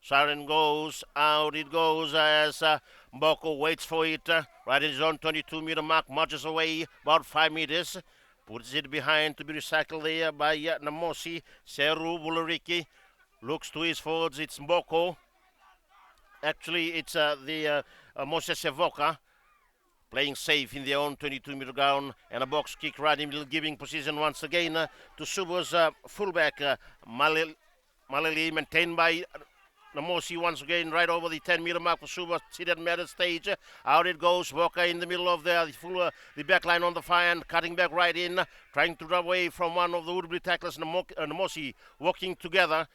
Siren goes, out it goes as Mboko waits for it. Right in his own 22-meter mark, marches away about 5 meters. Puts it behind to be recycled there by Namosi. Seru Bulariki looks to his forwards. It's Mboko. Actually, it's Moses Sevoka playing safe in their own 22-meter ground, and a box kick right in middle, giving position once again to Suva's fullback, Malili, maintained by Namosi once again right over the 10-meter mark for Suva. See that matter stage. Out it goes. Walker in the middle of the back line on the far end, cutting back right in, trying to drive away from one of the would-be tacklers, Namosi, walking together.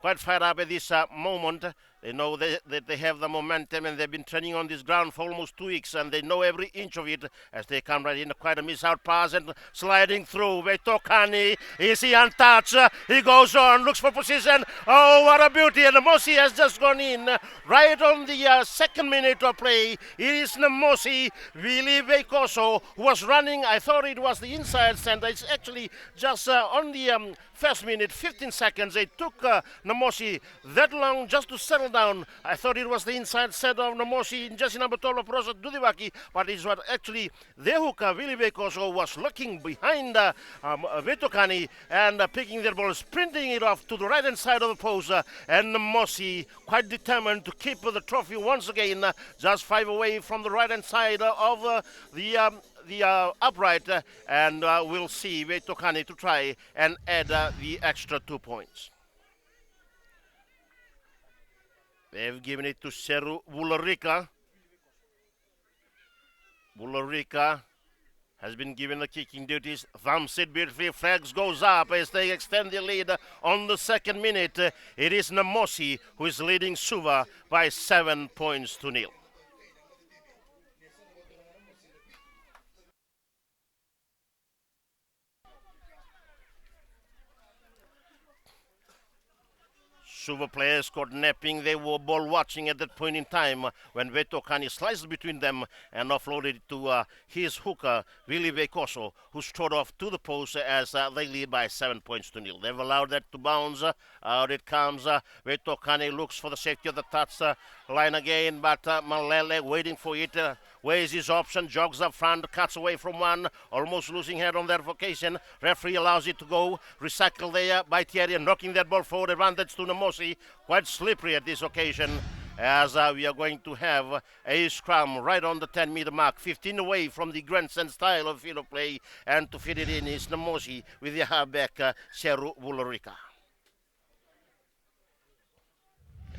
Quite fired up at this moment. They know that they have the momentum, and they've been training on this ground for almost 2 weeks, and they know every inch of it as they come right in. Quite a miss-out pass and sliding through. Vetokani, is he untouched? He goes on, looks for position. Oh, what a beauty. And Namosi has just gone in right on the second minute of play. It is Namosi, Willie Veikoso, who was running. I thought it was the inside center. It's actually just on the first minute, 15 seconds. It took Namosi that long just to settle down. I thought it was the inside set of Namosi in jersey number 12 of Rosa Dudivaki, but it's what actually the hooker, Willie Veikoso, was looking behind Vetokani and picking their ball, sprinting it off to the right hand side of the post. And Namosi quite determined to keep the trophy once again, just 5 away from the right hand side of the upright, and we'll see Vetokani to try and add the extra 2 points. They've given it to Seru Bularika. Bularika has been given the kicking duties. Thumps it beautifully. Flags goes up as they extend the lead on the second minute. It is Namosi who is leading Suva by 7 points to nil. Suva players caught napping. They were ball watching at that point in time when Vetokani sliced between them and offloaded it to his hooker, Willie Veikoso, who strode off to the post as they lead by 7 points to nil. They've allowed that to bounce. Out it comes. Vetokani looks for the safety of the touch line again, but Malele waiting for it. Weighs his option, jogs up front, cuts away from one, almost losing head on that occasion. Referee allows it to go. Recycled there by Thierry, knocking that ball forward. Advantage to Namosi. Quite slippery at this occasion, as we are going to have a scrum right on the 10-meter mark, 15 away from the grandstand style of field of play, and to fit it in is Namosi with the halfback, Seru Bularika.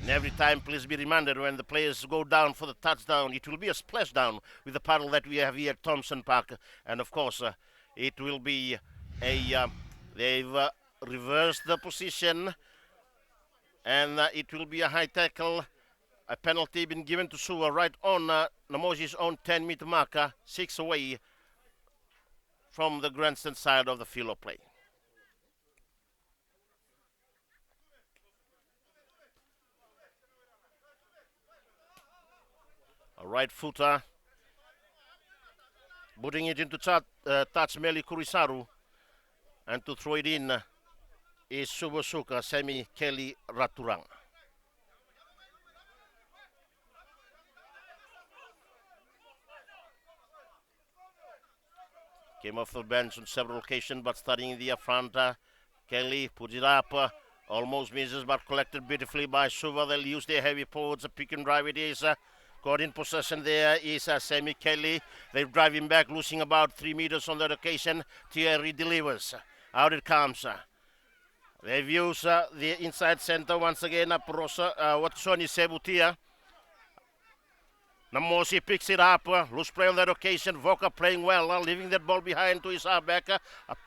And every time, please be reminded, when the players go down for the touchdown, it will be a splashdown with the paddle that we have here at Thompson Park. And of course, it will be they've reversed the position, and it will be a high tackle. A penalty been given to Suva right on Namosi's own 10-meter marker, 6 away from the grandstand side of the field of play. A right footer, putting it into touch Meli Kurisaru, and to throw it in is Subosuka Semi Kelly Raturang. Came off the bench on several occasions, but starting in the front, Kelly puts it up, almost misses, but collected beautifully by Suva. They'll use their heavy forwards, a pick and drive it is. Got in possession there is Semi Kelly. They drive him back, losing about 3 meters on that occasion. Thierry delivers. Out it comes. They've used the inside center once again. Watsoni Sebutia. Namosi picks it up. Loose play on that occasion. Voka playing well, leaving that ball behind to his halfback. A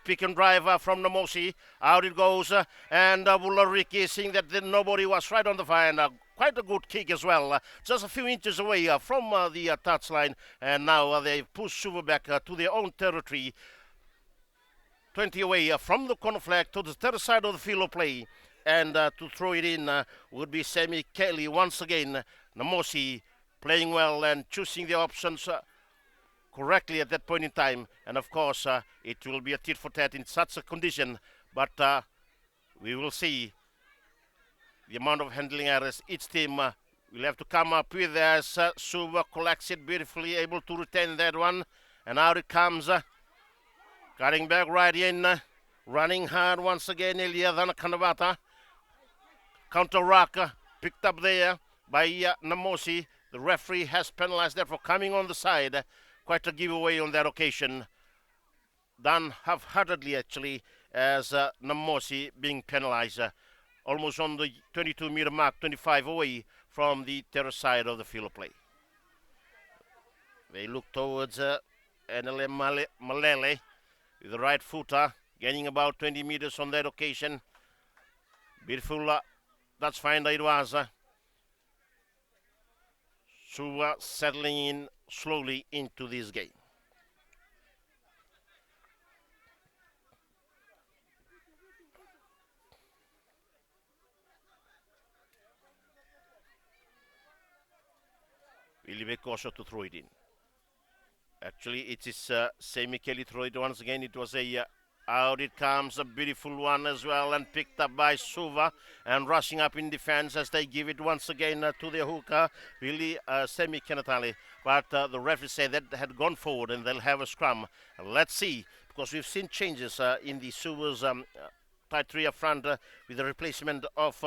pick and drive from Namosi. Out it goes. And Bulariki, seeing that nobody was right on the fire. And quite a good kick as well. Just a few inches away from the touchline. And now they push Suva back to their own territory. 20 away from the corner flag to the third side of the field of play. And to throw it in would be Semi Kelly once again. Namosi playing well and choosing the options correctly at that point in time. And of course, it will be a tit for tat in such a condition. But we will see the amount of handling errors each team will have to come up with as Suva collects it beautifully, able to retain that one. And out it comes, cutting back right in, running hard once again, Eliadana Kanavata. Counter rock picked up there by Namosi. The referee has penalized that for coming on the side. Quite a giveaway on that occasion. Done half-heartedly actually, as Namosi being penalized almost on the 22-meter mark, 25 away from the terrace side of the field of play. They look towards Enele Malele with the right footer, gaining about 20 meters on that occasion. Beautiful touch finder it was. Suva settling in slowly into this game. Really be cautious to throw it in. Actually, it is Semi Kelly throw it once again. It was a out it comes, a beautiful one as well, and picked up by Suva, and rushing up in defense as they give it once again to the hooker, really Semi Kenatali. But the referee said that had gone forward and they'll have a scrum. Let's see, because we've seen changes in the Suva's tight three up front with the replacement of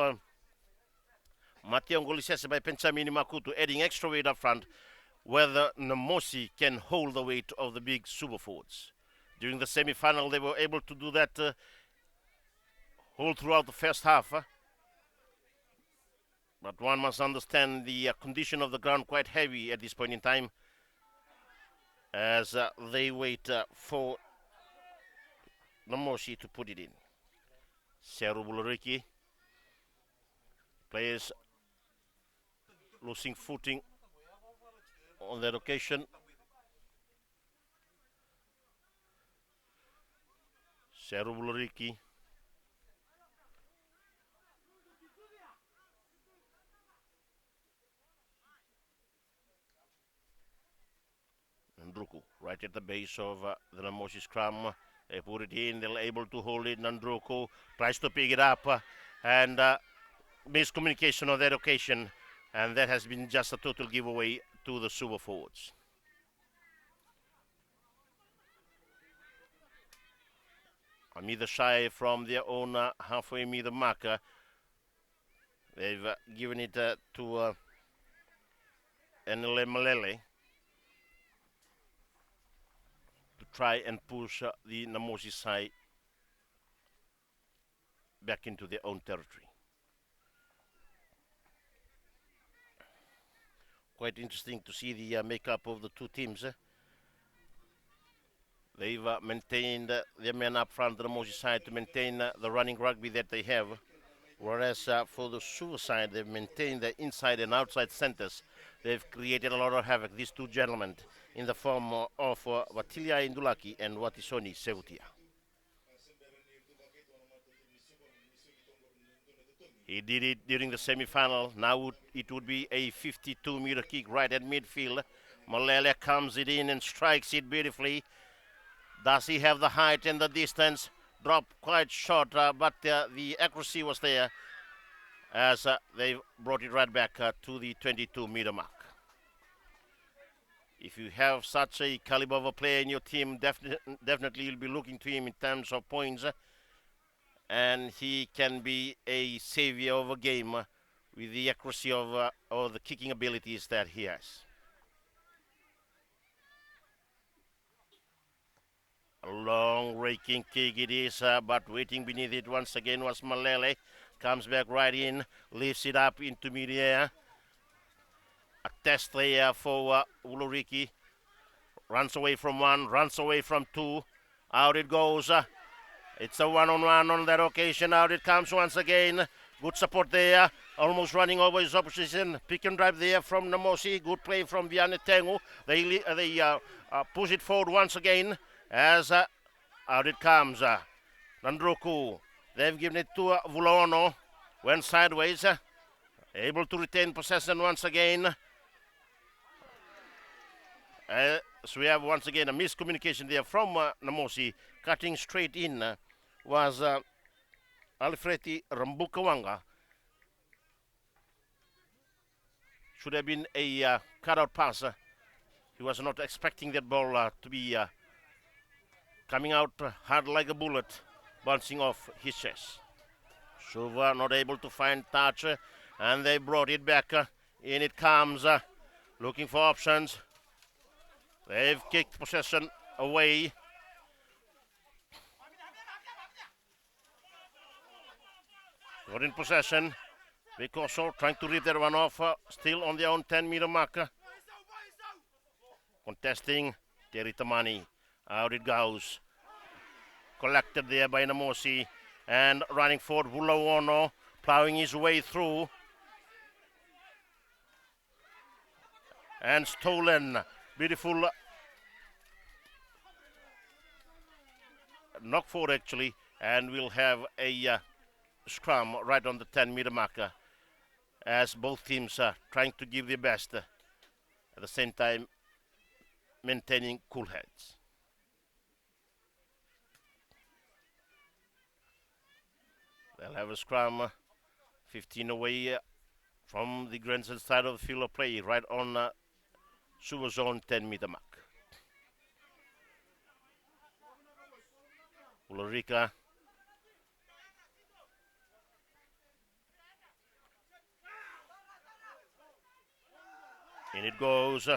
Matteo Ngolisese by Pensamini Makutu, adding extra weight up front, whether Namosi can hold the weight of the big Suva forwards. During the semi-final, they were able to do that all throughout the first half. But one must understand the condition of the ground quite heavy at this point in time, as they wait for Namosi to put it in. Seru Bulariki, players losing footing on that occasion. Seru Bulariki. Nandruku, right at the base of the Namosi scrum. They put it in, they're able to hold it. Nandruku tries to pick it up and miscommunication on that occasion. And that has been just a total giveaway to the Suva forwards. A meter shy from their own halfway meter marker. They've given it to Enele Malele to try and push the Namosi side back into their own territory. Quite interesting to see the makeup of the two teams. They've maintained their men up front, the Namosi side, to maintain the running rugby that they have. Whereas for the Suva side, they've maintained the inside and outside centers. They've created a lot of havoc, these two gentlemen, in the form of Watilia Indulaki and Watisoni Sevutia. He did it during the semi-final. Now it would be a 52-meter kick right at midfield. Malele comes it in and strikes it beautifully. Does he have the height and the distance? Dropped quite short, but the accuracy was there as they brought it right back to the 22-meter mark. If you have such a caliber of a player in your team, definitely you'll be looking to him in terms of points. And he can be a savior of a game with the accuracy of or the kicking abilities that he has. A long raking kick it is, but waiting beneath it once again was Malele. Comes back right in, lifts it up into mid-air. A test there for Uluriki. Runs away from one, runs away from two. Out it goes. It's a one-on-one on that occasion. Out it comes once again. Good support there. Almost running over his opposition. Pick and drive there from Namosi. Good play from Viane Tengu. They push it forward once again. As out it comes. Nandruku. They've given it to Vulono. Went sideways. Able to retain possession once again. So we have once again a miscommunication there from Namosi. Cutting straight in was Alfredi Rambukawanga. should have been a cutout pass. He was not expecting that ball to be coming out hard like a bullet, bouncing off his chest. Suva not able to find touch, and they brought it back. In it comes, looking for options. They've kicked possession away. Got in possession. Vicoso trying to rip that one off, still on their own 10-meter marker. Contesting Terry Tamani. Out it goes. Collected there by Namosi. And running forward, Wulawono, plowing his way through. And stolen. Beautiful knock forward actually. And we'll have a scrum right on the 10-meter marker, as both teams are trying to give their best, at the same time maintaining cool heads. They'll have a scrum 15 away from the grandstand side of the field of play, right on Suva zone 10-meter mark. Ulrika in it goes.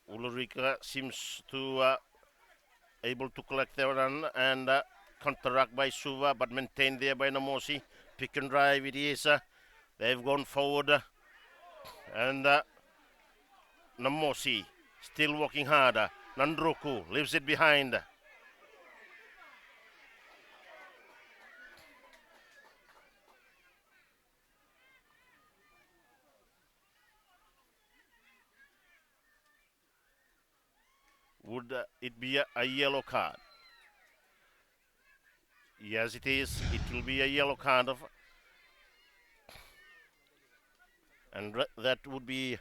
Ulrika seems to able to collect their run and counteract by Suva, but maintained there by Namosi. Pick and drive it is. They've gone forward, and Namosi still working hard. Nandruku leaves it behind. Would it be a yellow card? Yes, it is. It will be a yellow card. And that would be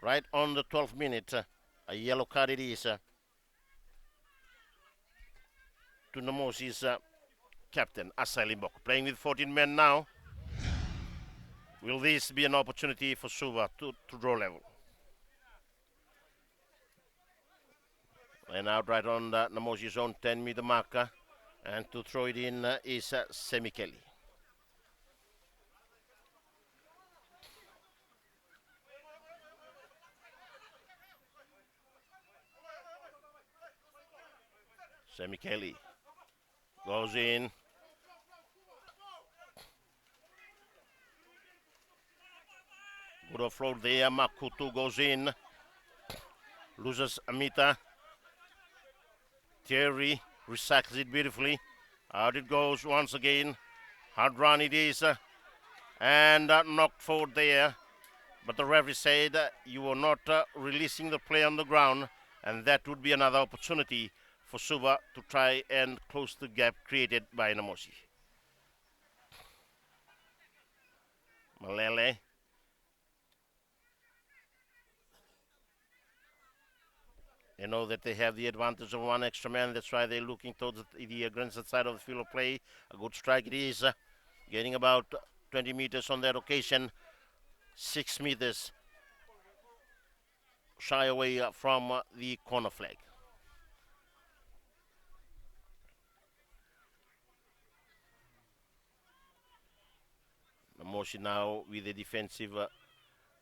right on the 12th minute. A yellow card it is to Namosi's captain, Asai Limbok. Playing with 14 men now. Will this be an opportunity for Suva to draw level? And out right on Namosi's own 10-meter marker. And to throw it in is Semikeli. Semikeli goes in. Good offload there. Makutu goes in. Loses Amita. Thierry recycles it beautifully. Out it goes once again. Hard run it is. And knocked forward there. But the referee said you were not releasing the play on the ground. And that would be another opportunity for Suva to try and close the gap created by Namosi. Malele. They know that they have the advantage of one extra man. That's why they're looking towards the grandstand side of the field of play. A good strike it is. Getting about 20 meters on that occasion. 6 meters shy away from the corner flag. Namosi now with the defensive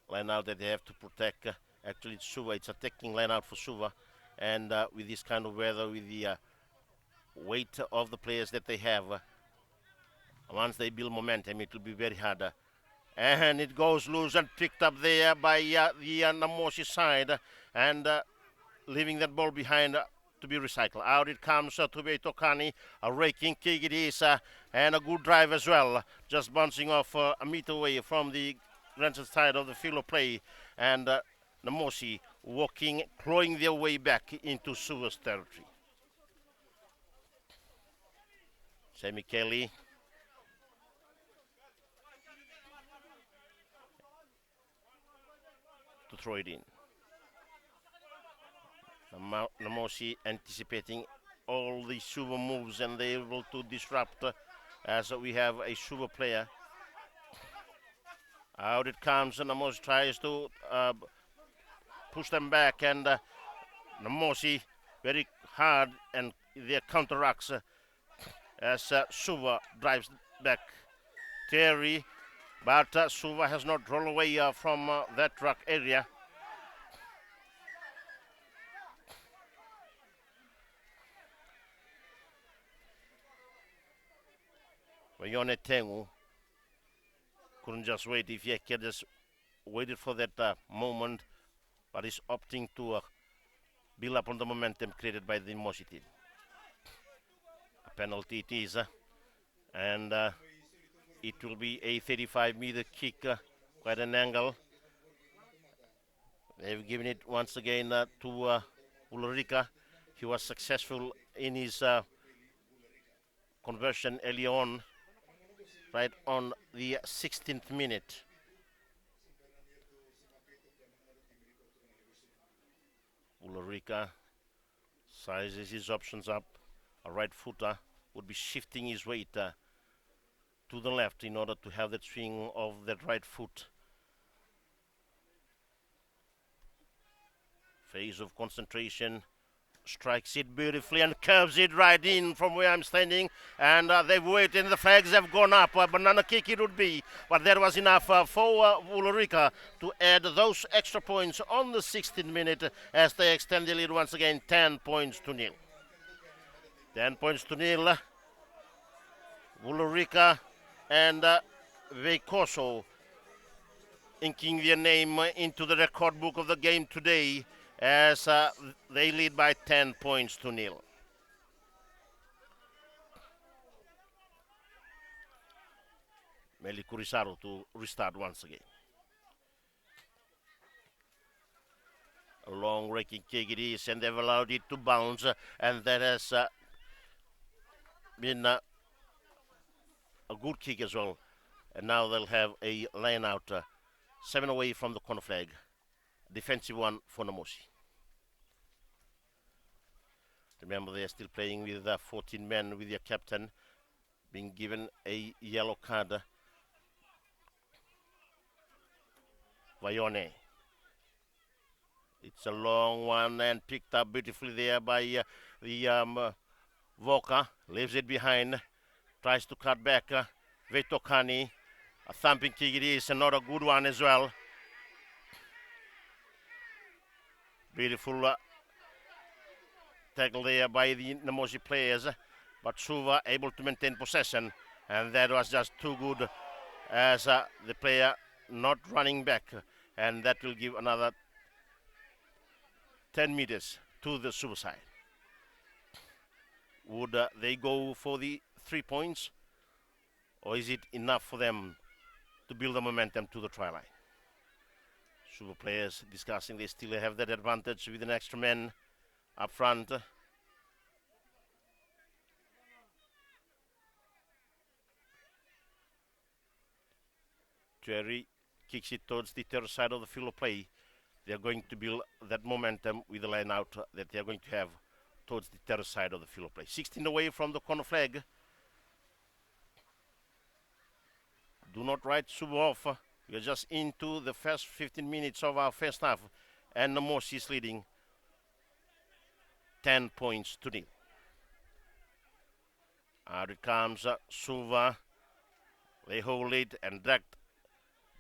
line out that they have to protect. Actually, it's Suva. It's attacking line out for Suva. And with this kind of weather, with the weight of the players that they have, once they build momentum, it will be very hard. And it goes loose and picked up there by the Namosi side. And leaving that ball behind to be recycled. Out it comes to Beitokani. A raking kick it is. And a good drive as well. Just bouncing off a meter away from the grandstand side of the field of play. And Namosi walking, clawing their way back into Suva's territory. Semikeli. To throw it in. Namosi anticipating all the Suva moves and they're able to disrupt as we have a Suva player Out it comes, and Namosi tries to push them back, and Namosi very hard, and their counteracts as Suva drives back Terry, but Suva has not rolled away from that truck area. Vayone Tengu couldn't just wait. If he had just waited for that moment, but is opting to build up on the momentum created by the Namosi team. A penalty it is, and it will be a 35-meter kick, quite an angle. They've given it once again to Ulrika. He was successful in his conversion early on, right on the 16th minute. Ulrika sizes his options up. A right footer would be shifting his weight to the left in order to have that swing of that right foot. Phase of concentration, strikes it beautifully and curves it right in from where I'm standing. And they've waited, and the flags have gone up. Banana kick it would be, but that was enough for Ulrika to add those extra points on the 16th minute as they extend the lead once again, 10 points to nil. 10 points to nil. Ulrika and Veikoso inking their name into the record book of the game today as they lead by 10 points to nil. Meli Kurisaru to restart once again. A long raking kick it is, and they've allowed it to bounce, and that has been a good kick as well. And now they'll have a line out, 7 away from the corner flag. Defensive one for Namosi. Remember, they are still playing with 14 men, with their captain being given a yellow card. Vayone. It's a long one and picked up beautifully there by the Voka. Leaves it behind. Tries to cut back. Vetokani. A thumping kick it is, and not a good one as well. Beautiful tackle there by the Namosi players, but Suva able to maintain possession, and that was just too good as the player not running back, and that will give another 10 meters to the Suva side. Would they go for the 3 points, or is it enough for them to build the momentum to the try line? Suva players discussing, they still have that advantage with an extra man up front. Jerry kicks it towards the third side of the field of play. They are going to build that momentum with the line out that they are going to have towards the third side of the field of play. 16 away from the corner flag. Do not write Suva off. We are just into the first 15 minutes of our first half, and Namosi is leading 10 points to nil. Out it comes Suva. They hold it and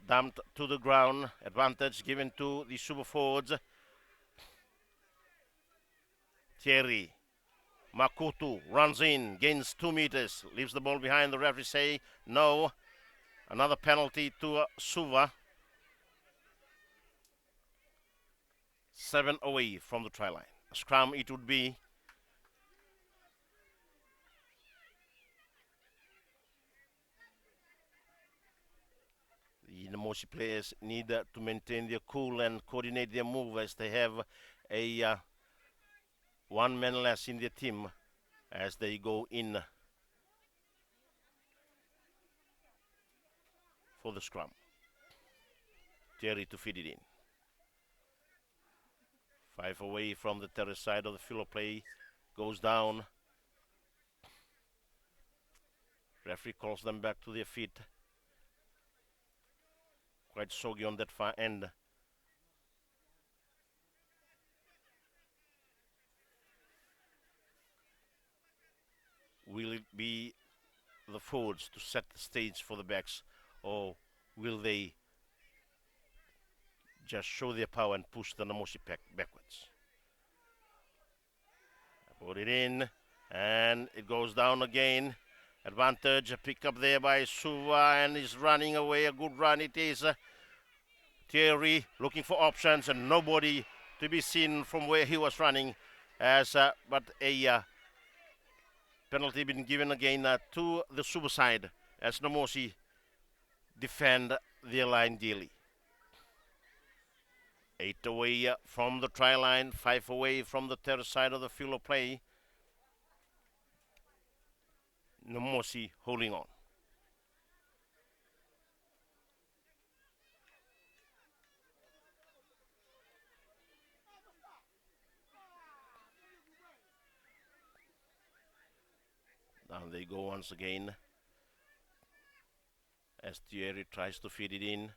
dumped to the ground. Advantage given to the Suva forwards. Thierry Makutu runs in, gains 2 meters, leaves the ball behind. The referee say no. Another penalty to Suva. 7 away from the try line. A scrum it would be. The Namosi players need to maintain their cool and coordinate their move as they have a one man less in their team as they go in for the scrum. Terry to feed it in. 5 away from the terrace side of the field of play. Goes down. Referee calls them back to their feet. quite soggy on that far end. Will it be the forwards to set the stage for the backs, or will they just show their power and push the Namosi pack backwards? Put it in, and it goes down again. Advantage, a pick up there by Suva, and he's running away. A good run it is. Thierry looking for options, and nobody to be seen from where he was running. But a penalty been given again to the Suva side as Namosi defend their line dearly. 8 away from the try line, 5 away from the third side of the field of play. Namosi holding on. Down they go once again as Thierry tries to feed it in.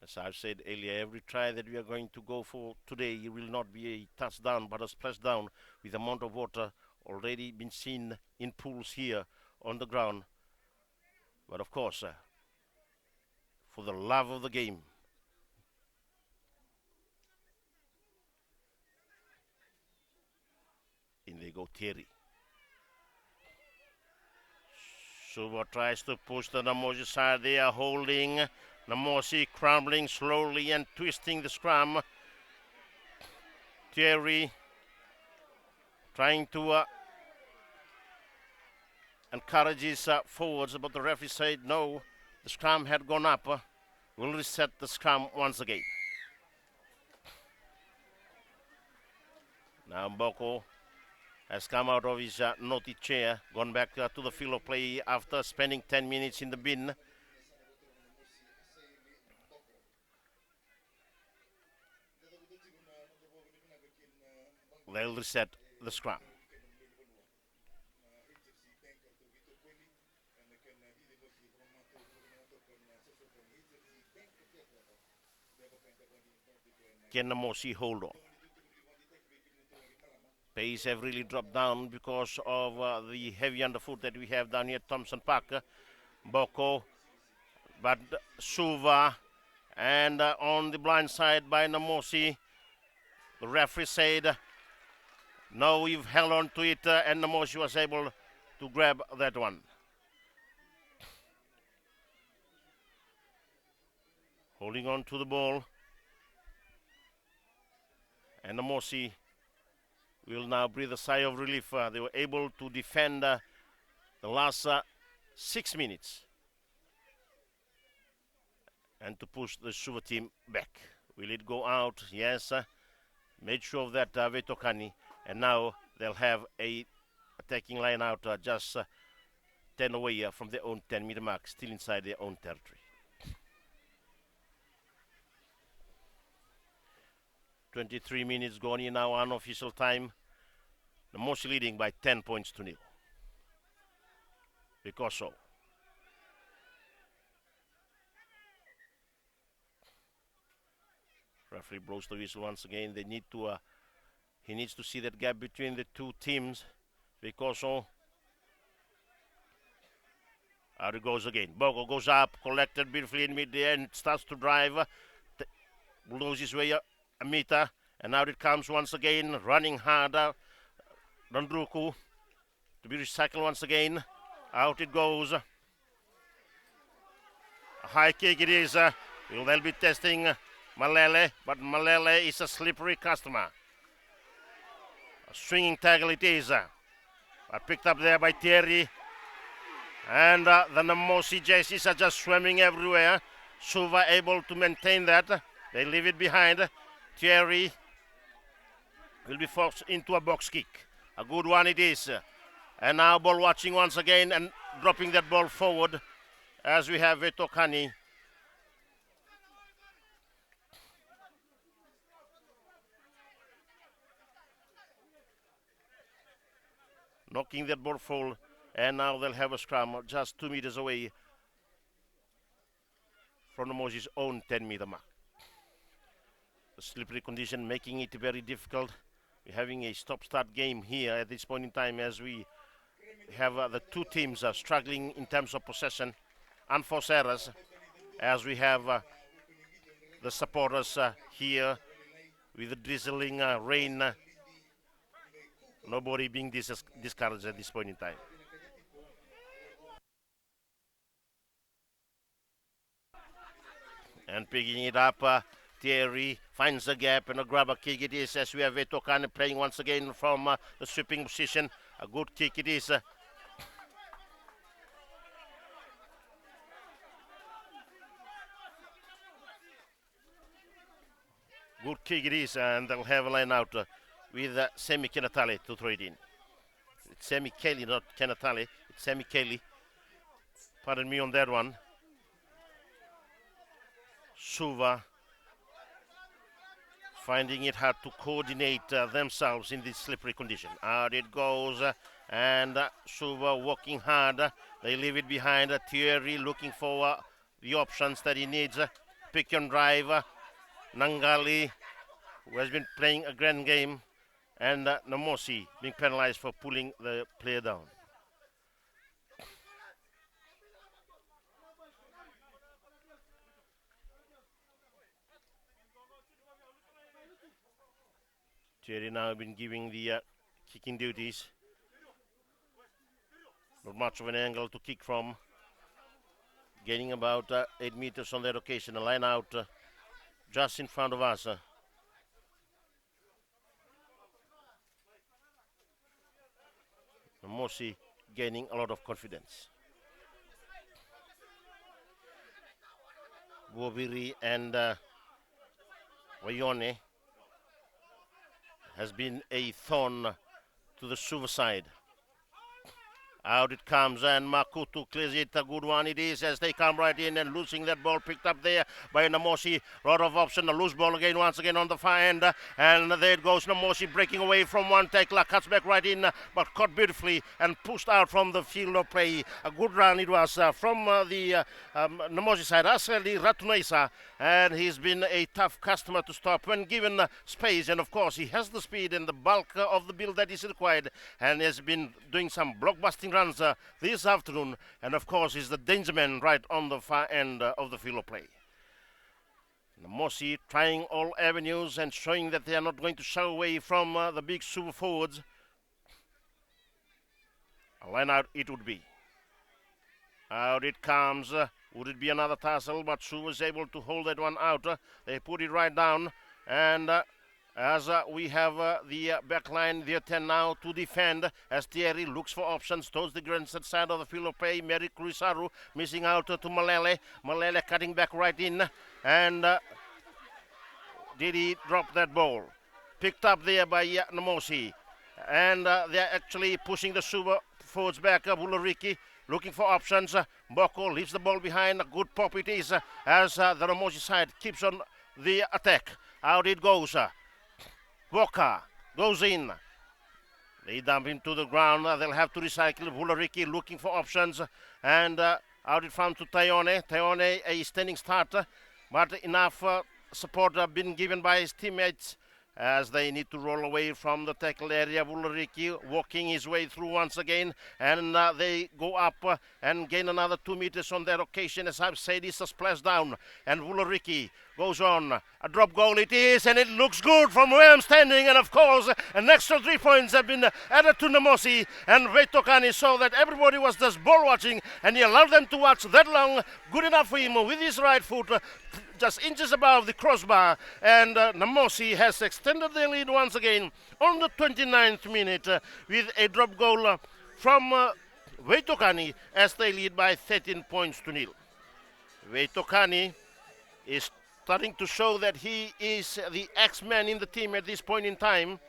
As I've said earlier, every try that we are going to go for today will not be a touchdown but a splashdown with the amount of water already been seen in pools here on the ground. But of course, for the love of the game, in they go Thierry. Suva tries to push the Namosi side. They are holding. Namosi crumbling slowly and twisting the scrum. Thierry trying to encourage his forwards, but the referee said no, the scrum had gone up. We'll reset the scrum once again. Now Mboko has come out of his naughty chair, gone back to the field of play after spending 10 minutes in the bin. They'll reset the scrum. Can Namosi hold on? Pace have really dropped down because of the heavy underfoot that we have down here at Thompson Park. Boko, but Suva, and on the blind side by Namosi. The referee said, no, you've held on to it, and Namosi was able to grab that one. Holding on to the ball. And Namosi will now breathe a sigh of relief. They were able to defend the last 6 minutes and to push the Suva team back. Will it go out? Yes. Made sure of that, Vetokani. And now they'll have a attacking line out just 10 away from their own 10-meter mark, still inside their own territory. 23 minutes gone in now, unofficial time. Namosi leading by 10 points to nil. Because so. Referee blows the whistle once again. They need to. He needs to see that gap between the two teams. Because so. Out it goes again. Bogo goes up, collected beautifully in mid-air and starts to drive. Blows his way a meter, and now it comes once again, running harder. Randruku to be recycled once again. Out it goes. A high kick it is. They'll be testing Malele, but Malele is a slippery customer. A swinging tackle it is. Picked up there by Thierry. And the Namosi jerseys are just swimming everywhere. Suva able to maintain that. They leave it behind. Thierry will be forced into a box kick. A good one it is. And now ball watching once again and dropping that ball forward as we have Vetokani. Knocking that ball forward And now they'll have a scrum just 2 meters away from Namosi's own 10-meter mark. The slippery condition making it very difficult. We're having a stop-start game here at this point in time as we have the two teams struggling in terms of possession. Unforced errors as we have the supporters here with the drizzling rain. Nobody being discouraged at this point in time. And picking it up, Thierry finds the gap and a grabber kick it is as we have Vetokane playing once again from the sweeping position. A good kick it is. Good kick it is, and they'll have a line out with Semi Kenatale to throw it in. It's Semi Kelly, not Kenatale. It's Semi Kelly. Pardon me on that one. Suva finding it hard to coordinate themselves in this slippery condition. Out it goes, and Suva working hard. They leave it behind. Thierry looking for the options that he needs. Pick and drive. Nangali, who has been playing a grand game, and Namosi being penalized for pulling the player down. Thierry now been giving the kicking duties. Not much of an angle to kick from. Gaining about 8 meters on that occasion. A line out just in front of us. Namosi gaining a lot of confidence. Boviri and Wayone has been a thorn to the Suva side. Out it comes, and Makutu clears it. A good one it is as they come right in and losing that ball picked up there by Namosi. Lot of option, a loose ball again, once again on the far end. And there it goes, Namosi breaking away from one tackler, cuts back right in, but caught beautifully and pushed out from the field of play. A good run it was from the Namosi side, Aseli Ratunesa. And he's been a tough customer to stop when given space. And of course, he has the speed and the bulk of the build that is required. And has been doing some blockbusting runs this afternoon, and of course is the danger man right on the far end of the field of play. Namosi trying all avenues and showing that they are not going to shy away from the big super forwards. A line out it would be. Out it comes. Would it be another tassel? But Su was able to hold that one out. They put it right down, and as we have the back line, their 10 now to defend as Thierry looks for options towards the grandstand side of the field of play. Mary Cruisaru missing out to Malele. Malele cutting back right in, and did he drop that ball? Picked up there by Namosi, and they're actually pushing the Suva forwards back. Bulariki looking for options. Boko leaves the ball behind. A good pop it is as the Namosi side keeps on the attack. Out it goes. Boca goes in. They dump him to the ground. They'll have to recycle. Bulariki looking for options. And out it found to Tayone. Tayone a standing starter. But enough support been given by his teammates as they need to roll away from the tackle area. Bulariki walking his way through once again, and they go up and gain another 2 meters on that occasion. As I've said, it's a splash down, and Bulariki goes on. A drop goal it is, and it looks good from where I'm standing, and of course an extra 3 points have been added to Namosi, and Vetokani saw that everybody was just ball watching, and he allowed them to watch that long. Good enough for him with his right foot, just inches above the crossbar, and Namosi has extended their lead once again on the 29th minute with a drop goal from Vetokani as they lead by 13 points to nil. Vetokani is starting to show that he is the X-man in the team at this point in time.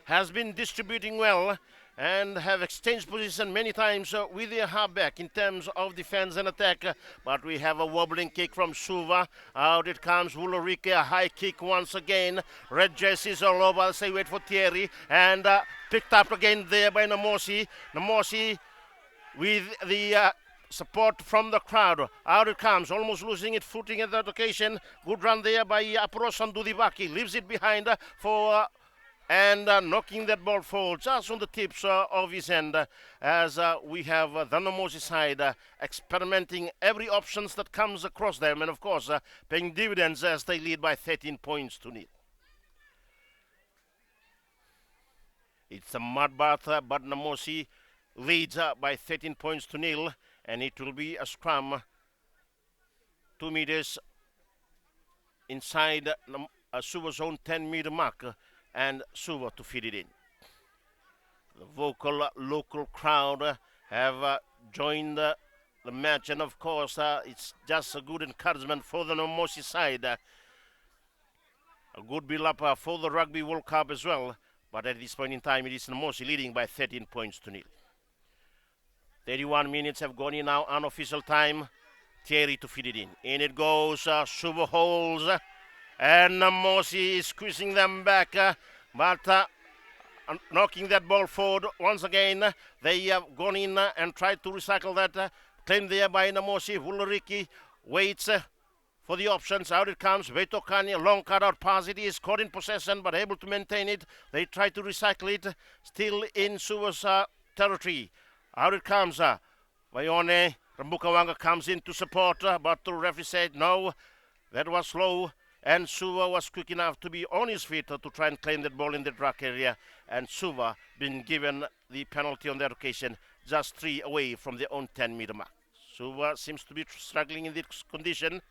Has been distributing well, and have exchanged position many times with their halfback in terms of defense and attack. But we have a wobbling kick from Suva. Out it comes Ulrike, a high kick once again. Red jerseys all over. I'll say wait for Thierry. And picked up again there by Namosi. Namosi with the support from the crowd. Out it comes, almost losing its footing at that occasion. Good run there by Aprosan Dudivaki. Leaves it behind for and knocking that ball forward just on the tips of his hand as we have the Namosi side experimenting every options that comes across them and of course paying dividends as they lead by 13 points to nil. It's a mudbath, but Namosi leads by 13 points to nil, and it will be a scrum 2 meters inside Suva's own 10-meter mark, and Suva to feed it in. The vocal local crowd have joined the match, and of course it's just a good encouragement for the Namosi side. A good build-up for the Rugby World Cup as well, but at this point in time it is Namosi leading by 13 points to nil. 31 minutes have gone in now, unofficial time. Thierry to feed it in. In it goes, Suva holds, and Namosi is squeezing them back, but knocking that ball forward once again. They have gone in and tried to recycle that. Claimed there by Namosi. Ulrike waits for the options. Out it comes. Vetokani, long cutout pass. It is caught in possession but able to maintain it. They try to recycle it. Still in Suva's territory. Out it comes. Vaione Rambukawanga comes in to support, but the referee said no. That was slow. And Suva was quick enough to be on his feet to try and claim that ball in the ruck area. And Suva been given the penalty on that occasion, just 3 away from their own 10-meter mark. Suva seems to be struggling in this condition.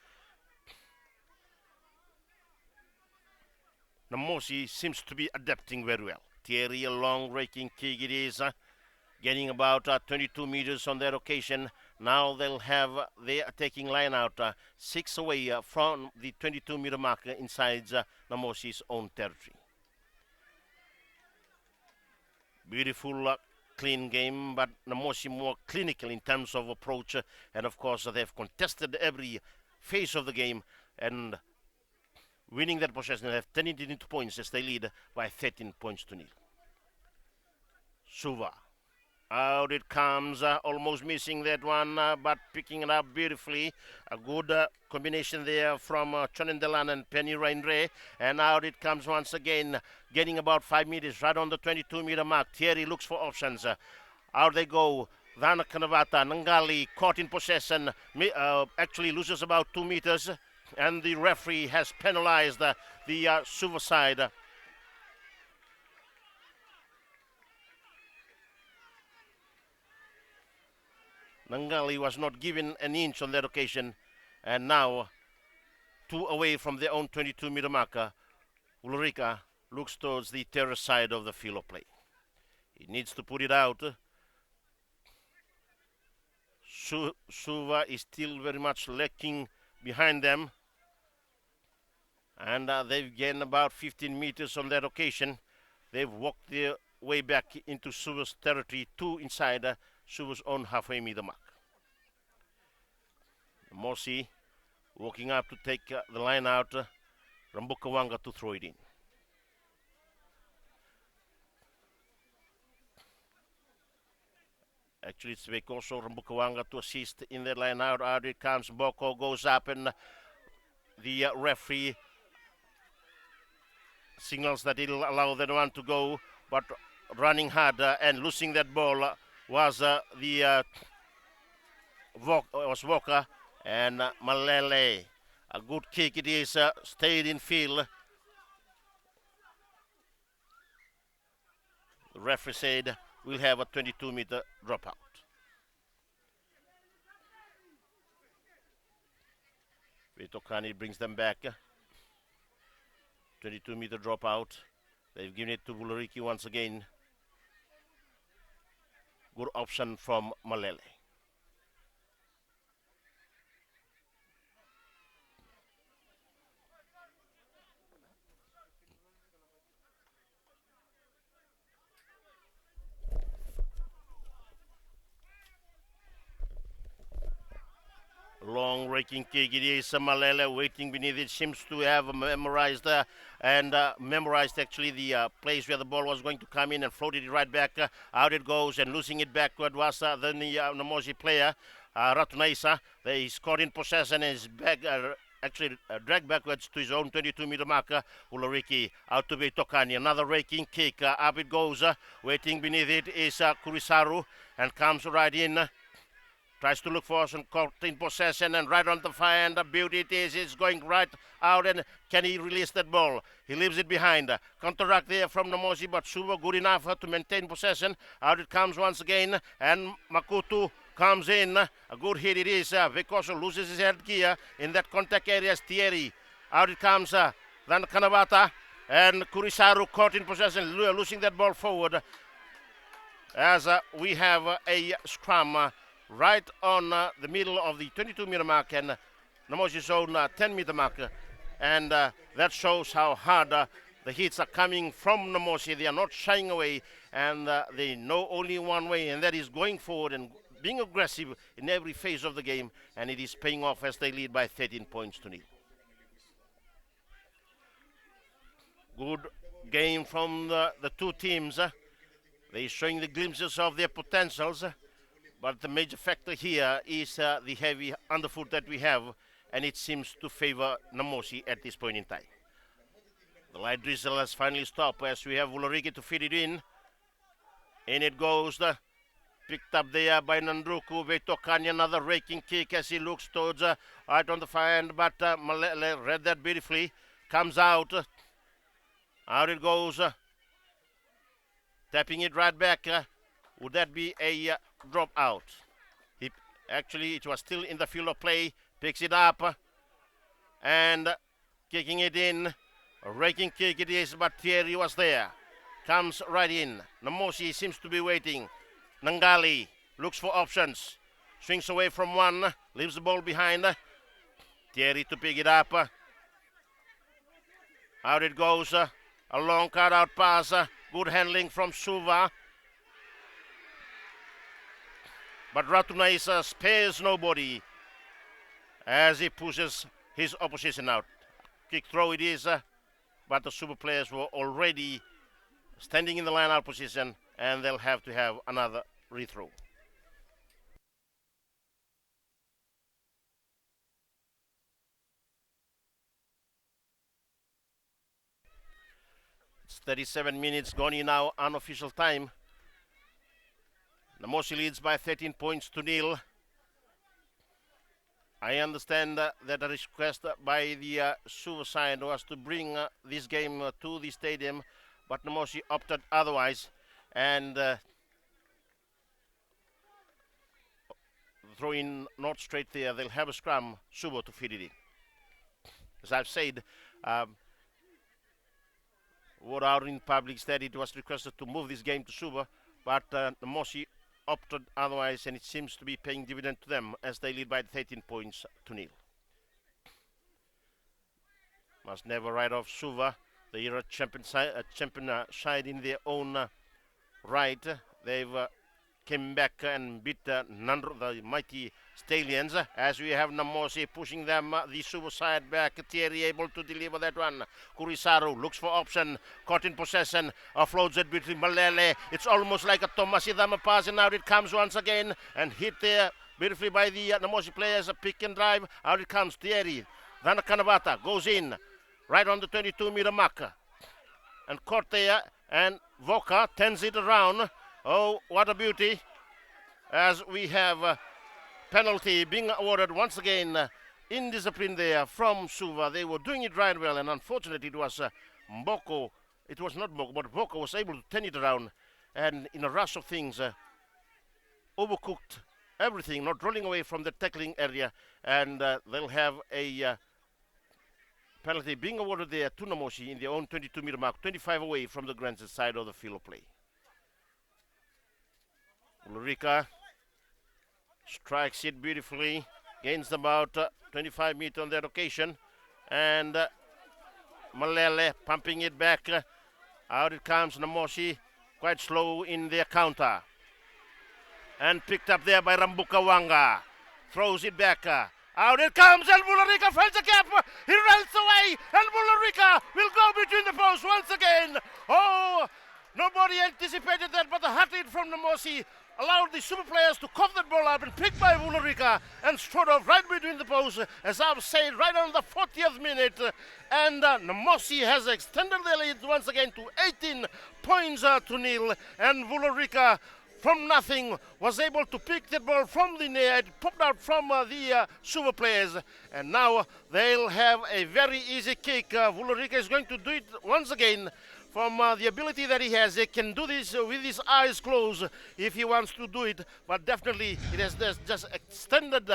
Namosi seems to be adapting very well. Thierry, a long raking kick it is, getting about 22 meters on that occasion. Now they'll have their attacking line out 6 away from the 22-meter mark inside Namosi's own territory. Beautiful, clean game, but Namosi more clinical in terms of approach. And of course, they've contested every phase of the game and winning that possession. They've turned it into points as they lead by 13 points to nil. Suva. Out it comes, almost missing that one, but picking it up beautifully. A good combination there from Chonendelan and Penny Rainre. And out it comes once again, getting about 5 meters, right on the 22-meter mark. Thierry looks for options. Out they go. Dana Kanavata, Nangali caught in possession, actually loses about 2 meters. And the referee has penalized the Suva side. Nangali was not given an inch on that occasion, and now 2 away from their own 22-meter marker. Ulrika looks towards the terrace side of the field of play. He needs to put it out. Suva is still very much lacking behind them, and they've gained about 15 meters on that occasion. They've walked their way back into Suva's territory, 2 inside Suva's own halfway meter mark. Namosi walking up to take the line out. Rambukawanga to throw it in. Actually, it's also Rambukawanga to assist in the line out. Out it comes. Boko goes up, and the referee signals that he'll allow the one to go, but running hard and losing that ball was Voka and Malele. A good kick it is, stayed in field. The referee said we'll have a 22-meter dropout. Vitokani brings them back. 22-meter dropout. They've given it to Ulrike once again. Good option from Malele. Long raking kick. It is Malele waiting beneath it. Seems to have memorized memorized actually the place where the ball was going to come in and floated it right back. Out it goes and losing it backward was then the Namosi player, Ratunaisa. He's caught in possession and is back. Actually dragged backwards to his own 22-meter marker. Ulriki out to be Tokani. Another raking kick. Up it goes. Waiting beneath it is Kurisaru and comes right in. Tries to look for some caught in possession and right on the fire, and the beauty it is. It's going right out, and can he release that ball? He leaves it behind. Counteract there from Namosi, but Suva good enough to maintain possession. Out it comes once again, and Makutu comes in. A good hit it is. Vikoso loses his headgear in that contact area. Thierry. Out it comes. Then Kanabata and Kurisaru caught in possession, losing that ball forward. As we have a scrum. Right on the middle of the 22-meter mark and Namosi's own 10-meter mark. And that shows how hard the hits are coming from Namosi. They are not shying away, and they know only one way, and that is going forward and being aggressive in every phase of the game. And it is paying off as they lead by 13 points to nil. Good game from the two teams. They're showing the glimpses of their potentials. But the major factor here is the heavy underfoot that we have, and it seems to favor Namosi at this point in time. The light drizzle has finally stopped as we have Ulrike to feed it in. In it goes, picked up there by Nandruku. Vetokani, another raking kick as he looks towards right on the far end, but Malele read that beautifully. Comes out. Out it goes. Tapping it right back. Would that be a drop out? Actually, it was still in the field of play. Picks it up and kicking it in. A raking kick it is, but Thierry was there. Comes right in. Namosi seems to be waiting. Nangali looks for options. Swings away from one. Leaves the ball behind. Thierry to pick it up. Out it goes. A long cut-out pass. Good handling from Suva. But Ratunaisa spares nobody as he pushes his opposition out. Kick throw it is, but the Suva players were already standing in the line-out position, and they'll have to have another rethrow. It's 37 minutes gone in now, unofficial time. Namosi leads by 13 points to nil. I understand that a request by the Suva side was to bring this game to the stadium, but Namosi opted otherwise, and throw in not straight there. They'll have a scrum, Suva to feed it in. As I've said, word out in public that it was requested to move this game to Suva, but Namosi opted otherwise, and it seems to be paying dividend to them as they lead by 13 points to nil. Must never write off Suva. They are a champion side in their own right. They've came back and beat the mighty Stallions as we have Namosi pushing them the Suva side back. Thierry able to deliver that one. Kurisaru looks for option, caught in possession, offloads it between Malele. It's almost like a Tomasidama pass, and out it comes once again and hit there beautifully by the Namosi players. A pick and drive. Out it comes Thierry. Then Kanabata goes in right on the 22-meter marker and caught there, and Voka turns it around. Oh, what a beauty, as we have a penalty being awarded once again. Indiscipline there from Suva. They were doing it right well, and unfortunately it was Mboko. It was not Mboko, but Mboko was able to turn it around, and in a rush of things, overcooked everything, not rolling away from the tackling area, and they'll have a penalty being awarded there to Namosi in their own 22-meter mark, 25 away from the grandstand side of the field of play. Ulrika strikes it beautifully, gains about 25 meters on that occasion, and Malele pumping it back. Out it comes Namosi, quite slow in their counter. And picked up there by Rambuka Wanga. Throws it back. Out it comes, and Bullarica finds a gap. He runs away, and Bullarica will go between the posts once again. Oh, nobody anticipated that, but the hot hit from Namosi allowed the super players to cough that ball up and picked by Bullarica and strode off right between the posts, as I've said, right on the 40th minute. And Namosi has extended the lead once again to 18 points to nil, and Bullarica from nothing was able to pick that ball from the net, popped out from the Suva players, and now they'll have a very easy kick. Bullarica is going to do it once again. From the ability that he has, he can do this with his eyes closed if he wants to do it, but definitely it has just extended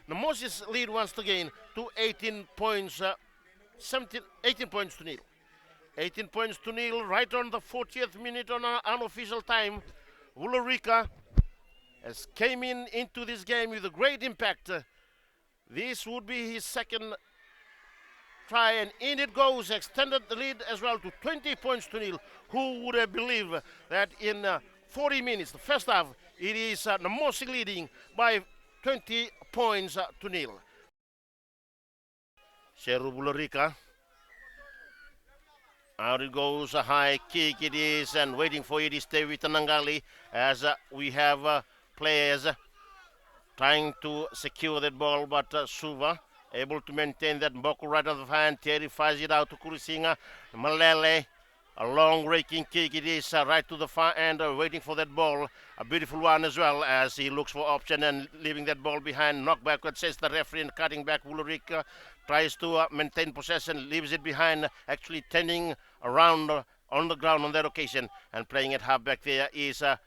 Namosi's lead once again to 18 points, 18 points to nil. 18 points to nil, right on the 40th minute on unofficial time. Bullarica has came into this game with a great impact. This would be his second try, and in it goes, extended the lead as well to 20 points to nil. Who would have believed that in 40 minutes, the first half, it is Namosi leading by 20 points to nil. Seru Bullarica. Out it goes, a high kick it is, and waiting for it is David Nangali, as we have players trying to secure that ball, but Suva able to maintain that. Mboko right on the hand, Terry fires it out to Kurisinga. Malele, a long raking kick it is, right to the far end, waiting for that ball. A beautiful one as well, as he looks for option and leaving that ball behind. Knock backward, says the referee, and cutting back. Bullarica tries to maintain possession, leaves it behind, actually turning around on the ground on that occasion, and playing it halfback there is the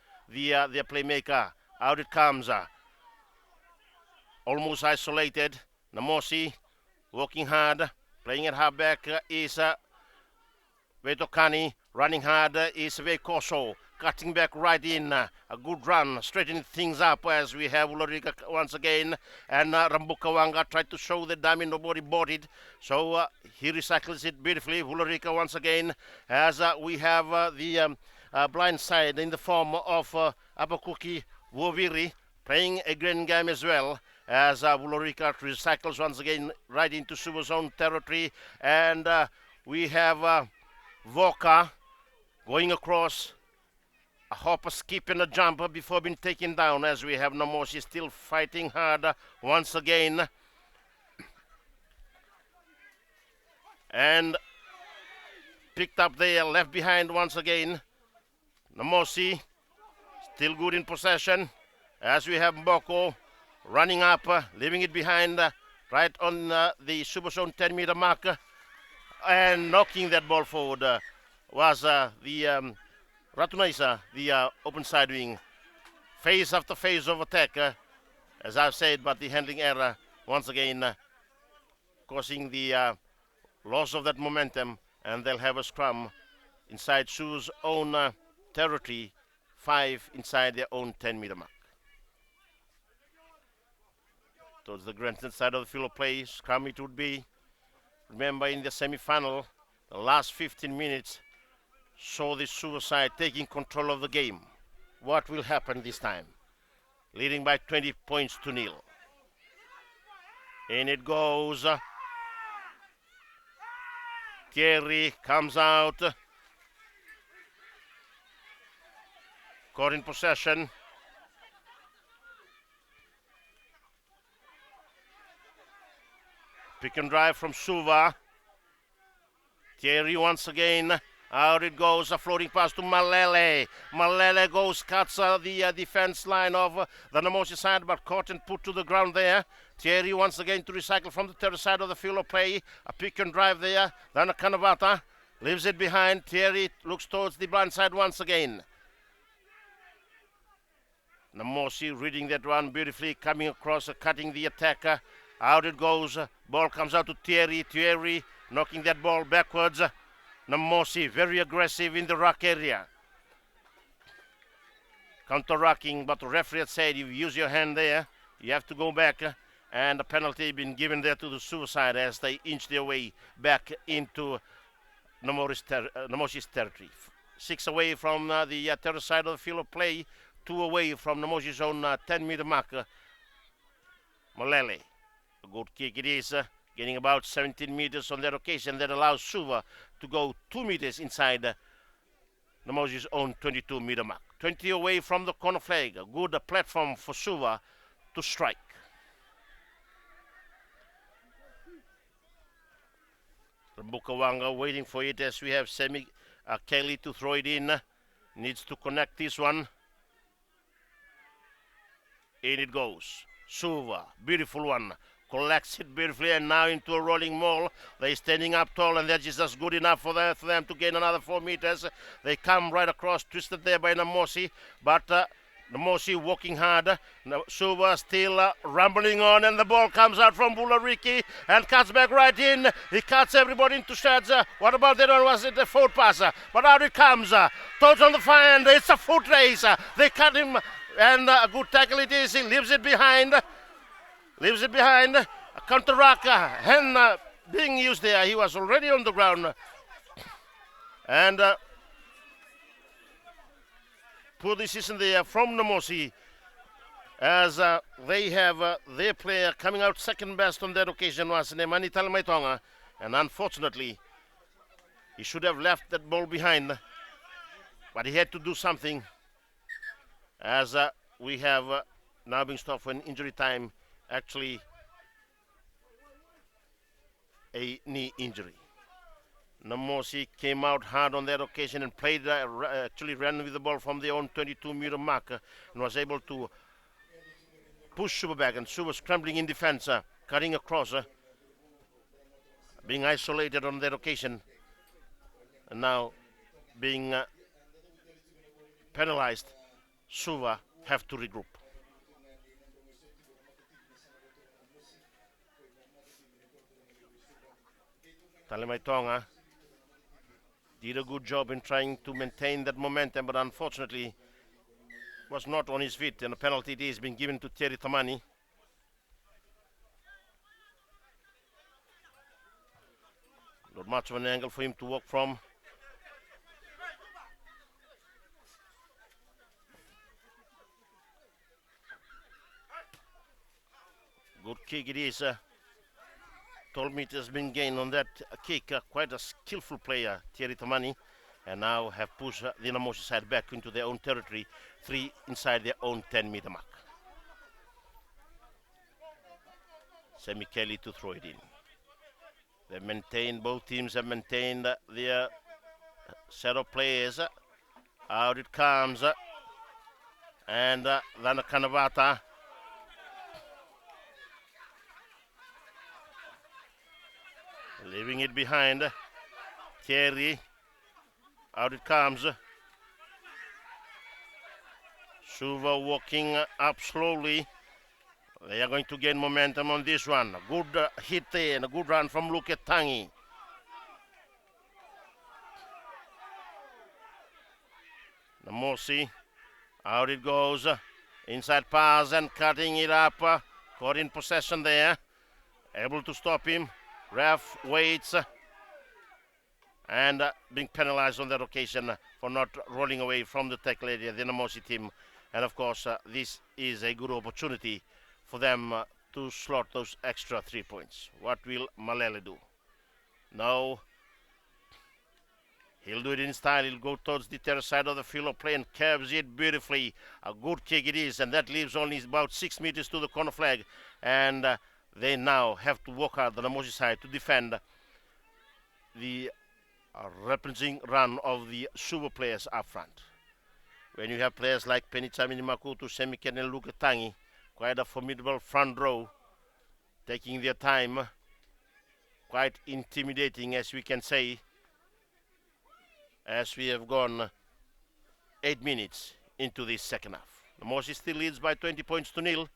playmaker. Out it comes, almost isolated. Namosi working hard, playing it halfback is Vetokani, running hard is Vekoso, cutting back right in, a good run, straightening things up as we have Bullarica once again, and Rambukawanga tried to show the diamond, nobody bought it, so he recycles it beautifully. Bullarica once again, as we have the blind side in the form of Abakuki Woviri, playing a grand game as well, as Bullarica recycles once again right into Suva's own territory, and we have Voka going across, a hop, a skip, and a jump before being taken down, as we have Namosi still fighting hard once again. And picked up there, left behind once again. Namosi still good in possession, as we have Mboko running up, leaving it behind, right on the Super Zone 10-meter mark, and knocking that ball forward was the Ratunaisa, the open side wing. Phase after phase of attack, as I've said, but the handling error once again causing the loss of that momentum, and they'll have a scrum inside Su's own territory, 5 inside their own 10-meter mark. Towards the grandstand side of the field of play, scrum it would be. Remember, in the semi-final, the last 15 minutes saw the Suva side taking control of the game. What will happen this time? Leading by 20 points to nil. In it goes. Thierry comes out. Caught in possession. Pick and drive from Suva. Thierry once again. Out it goes, a floating pass to Malele. Malele goes, cuts the defense line of the Namosi side, but caught and put to the ground there. Thierry once again to recycle from the third side of the field of play. A pick and drive there. Then a Kanavata leaves it behind. Thierry looks towards the blind side once again. Namosi reading that run beautifully, coming across, cutting the attacker. Out it goes. Ball comes out to Thierry. Thierry knocking that ball backwards. Namosi very aggressive in the ruck area. Counter-rucking, but the referee had said, you use your hand there, you have to go back. And a penalty been given there to the suicide as they inch their way back into Namosi's territory. 6 away from the third side of the field of play, 2 away from Namosi's own 10-meter marker. Malele A good kick it is, getting about 17 meters on that occasion. That allows Suva to go 2 meters inside Namosi's own 22-meter mark. 20 away from the corner flag. A good platform for Suva to strike. Bukawanga waiting for it as we have Kelly to throw it in. Needs to connect this one. In it goes. Suva, beautiful one. Collects it beautifully and now into a rolling maul. They're standing up tall and that's just good enough for them to gain another 4 meters. They come right across, twisted there by Namosi, but Namosi walking hard. Suva still rumbling on and the ball comes out from Bulariki and cuts back right in. He cuts everybody into shreds. What about that one? Was it a forward passer? But out it comes. Toads on the fire and it's a foot race. They cut him and a good tackle it is. He leaves it behind. A counter-rack and being used there. He was already on the ground. And poor decision there from Namosi as they have their player coming out second best on that occasion was Nemani Talamaitonga. And unfortunately, he should have left that ball behind. But he had to do something as we have now been stopped for an injury time. Actually, a knee injury. Namosi came out hard on that occasion and played, actually ran with the ball from their own 22-meter mark and was able to push Suva back. And Suva scrambling in defense, cutting across, being isolated on that occasion. And now being penalized, Suva have to regroup. Talamaitonga did a good job in trying to maintain that momentum, but unfortunately was not on his feet, and a penalty it is being given to Thierry Tamani. Not much of an angle for him to walk from. Good kick it is. 12 meters been gained on that kick. Quite a skillful player, Thierry Tamani. And now have pushed the Namosi side back into their own territory. 3 inside their own 10-meter mark. Semi Kelly to throw it in. They maintained, both teams have maintained their set of players. Out it comes. And Lana Kanavata. Leaving it behind. Thierry. Out it comes. Suva walking up slowly. They are going to gain momentum on this one. A good hit there and a good run from Luketangi. Namosi. Out it goes. Inside pass and cutting it up. Caught in possession there. Able to stop him. Ref waits and being penalized on that occasion for not rolling away from the tackle area, the Namosi team. And of course, this is a good opportunity for them to slot those extra 3 points. What will Malele do? No. He'll do it in style. He'll go towards the terrace side of the field of play and curves it beautifully. A good kick it is, and that leaves only about 6 meters to the corner flag. And they now have to walk out the Namosi side to defend the representing run of the Suva players up front. When you have players like Penichamini Makutu, Semiken and Luketangi, quite a formidable front row, taking their time, quite intimidating as we can say, as we have gone 8 minutes into this second half. Namosi still leads by 20 points to nil.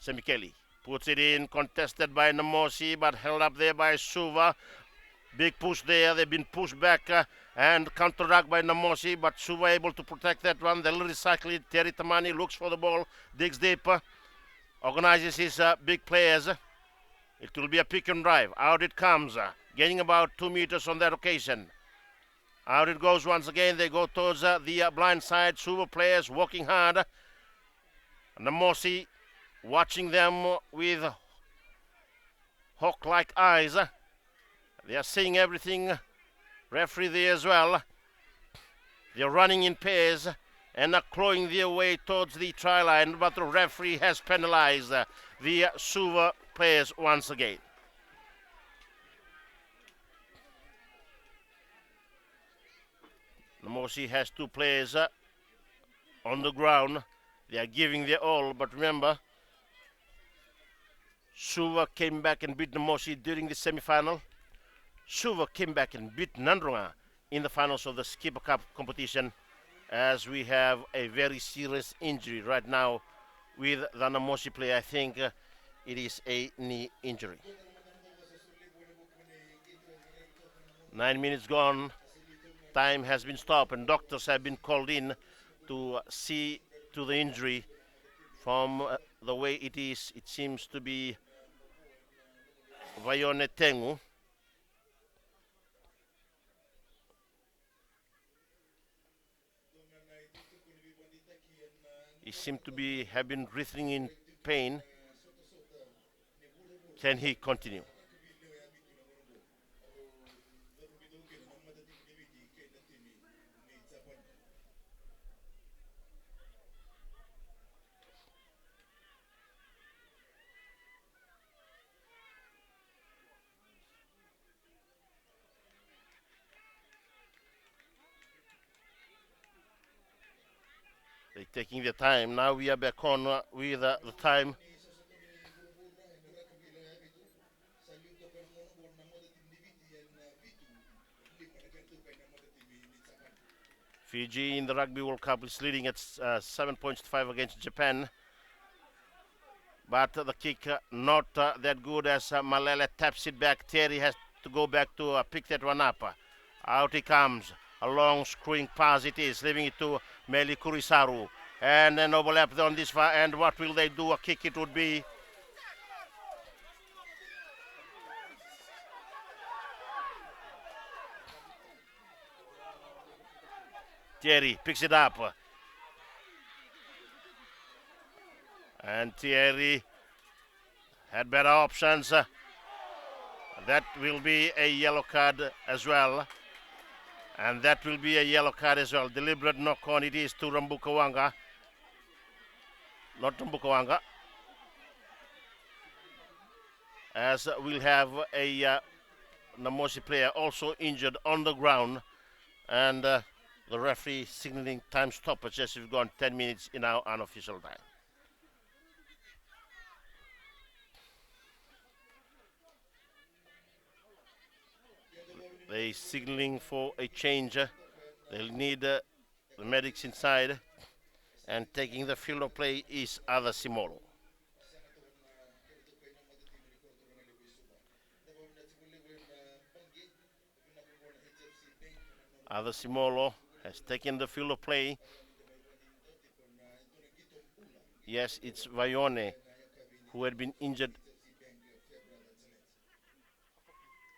Semikeli puts it in, contested by Namosi, but held up there by Suva. Big push there, they've been pushed back and counter-attacked by Namosi, but Suva able to protect that one. They'll recycle it. Thierry Tamani looks for the ball, digs deep, organizes his big players. It will be a pick and drive. Out it comes, gaining about 2 meters on that occasion. Out it goes once again. They go towards the blind side. Suva players working hard. Namosi watching them with hawk-like eyes. They are seeing everything. Referee there as well. They're running in pairs and are clawing their way towards the try line, but the referee has penalized the Suva players once again. Namosi has two players on the ground. They are giving their all, but remember, Suva came back and beat Namosi during the semi-final. Suva came back and beat Nandronga in the finals of the Skipper Cup competition, as we have a very serious injury right now with the Namosi player. I think it is a knee injury. 9 minutes gone. Time has been stopped and doctors have been called in to see to the injury. From the way it is, it seems to be Vayone Tengu. He seemed to have been writhing in pain. Can he continue? They're taking their time. Now we are back on with the time. Fiji in the Rugby World Cup is leading at 7 points to 5 against Japan. But the kick not that good as Malele taps it back. Terry has to go back to pick that one up. Out he comes. A long screwing pass it is, leaving it to Meli Kurisaru. And an overlap on this far. And what will they do? A kick it would be. Thierry picks it up. And Thierry had better options. That will be a yellow card as well. And that will be a yellow card as well. Deliberate knock on it is to Rambukawanga. Not Rambukawanga. As we'll have a Namosi player also injured on the ground. And the referee signaling time stoppage as we've gone 10 minutes in our unofficial time. They signaling for a change. They'll need the medics inside. And taking the field of play is Ada Simolo. Ada Simolo has taken the field of play. Yes, it's Vayone who had been injured.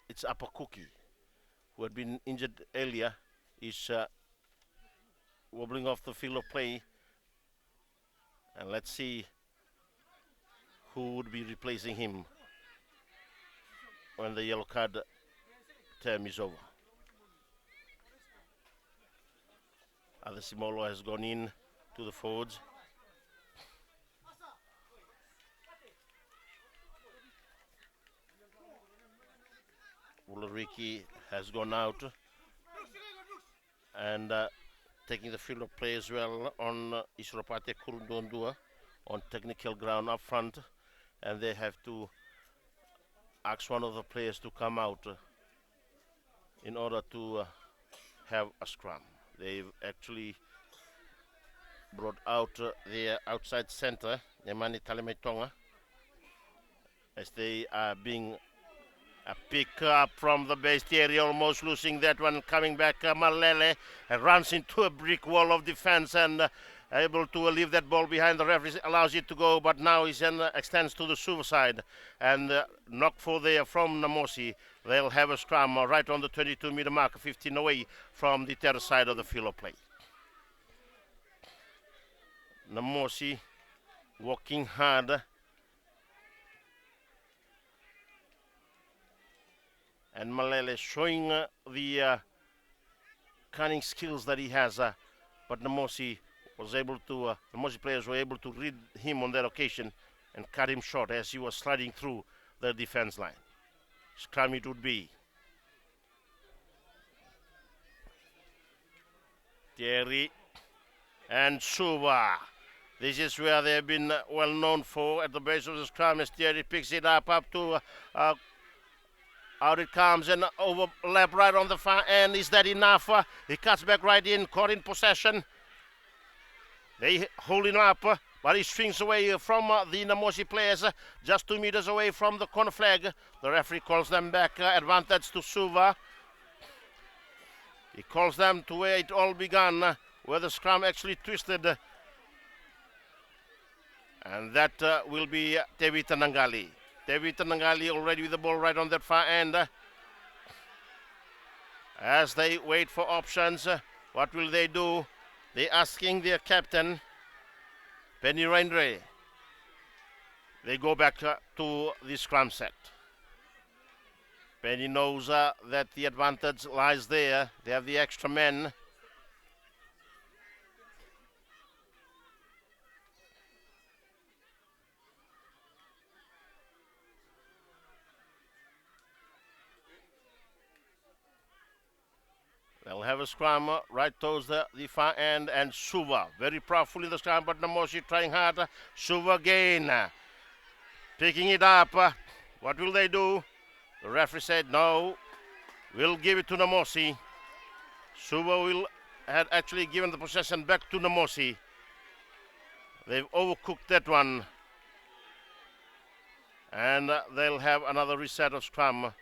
It's Apakuki who had been injured earlier. Is wobbling off the field of play. And let's see who would be replacing him when the yellow card term is over. Adesimolo has gone in to the forwards. Ulriki has gone out and taking the field of play as well on Isropate Kurundondua on technical ground up front, and they have to ask one of the players to come out in order to have a scrum. They've actually brought out their outside center, Nemani Talemetonga, as they are being a pick up from the base area, almost losing that one, coming back. Malele runs into a brick wall of defense and able to leave that ball behind. The referee allows it to go, but now he extends to the Suva side and knock for there from Namosi. They'll have a scrum right on the 22-meter mark, 15 away from the terrace side of the field of play. Namosi working hard And Malele showing the cunning skills that he has, but Namosi was able to, Namosi players were able to read him on that occasion and cut him short as he was sliding through the defense line. Scrum it would be. Thierry and Suva. This is where they've been well known for at the base of the scrum as Thierry picks it up to out it comes and overlap right on the far end. Is that enough? He cuts back right in, caught in possession. They hold him up, but he swings away from the Namosi players, just 2 meters away from the corner flag. The referee calls them back, advantage to Suva. He calls them to where it all began, where the scrum actually twisted. And that will be Tevita Nangali. Tevita Nangali already with the ball right on that far end. As they wait for options, what will they do? They're asking their captain, Penny Rendre. They go back to the scrum set. Penny knows that the advantage lies there. They have the extra men. They'll have a scrum right towards the far end, and Suva very powerful in the scrum, but Namosi trying hard. Suva again, picking it up. What will they do? The referee said no, we'll give it to Namosi. Suva will had actually given the possession back to Namosi. They've overcooked that one, and they'll have another reset of scrum.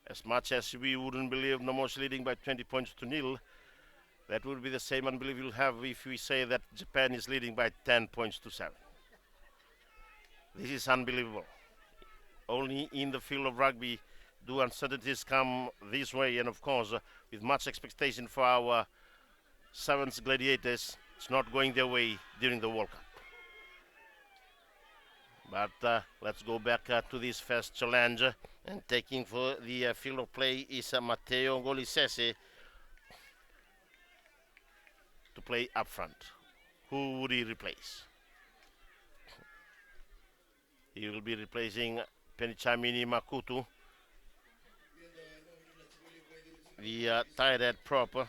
As much as we wouldn't believe Namosi leading by 20 points to nil, that would be the same unbelief we'll have if we say that Japan is leading by 10 points to 7. This is unbelievable. Only in the field of rugby do uncertainties come this way, and of course, with much expectation for our Sevens Gladiators, it's not going their way during the World Cup. But let's go back to this first challenge, and taking for the field of play is Matteo Golisese to play up front. Who would he replace? He will be replacing Penichamini Makutu, the tight head prop.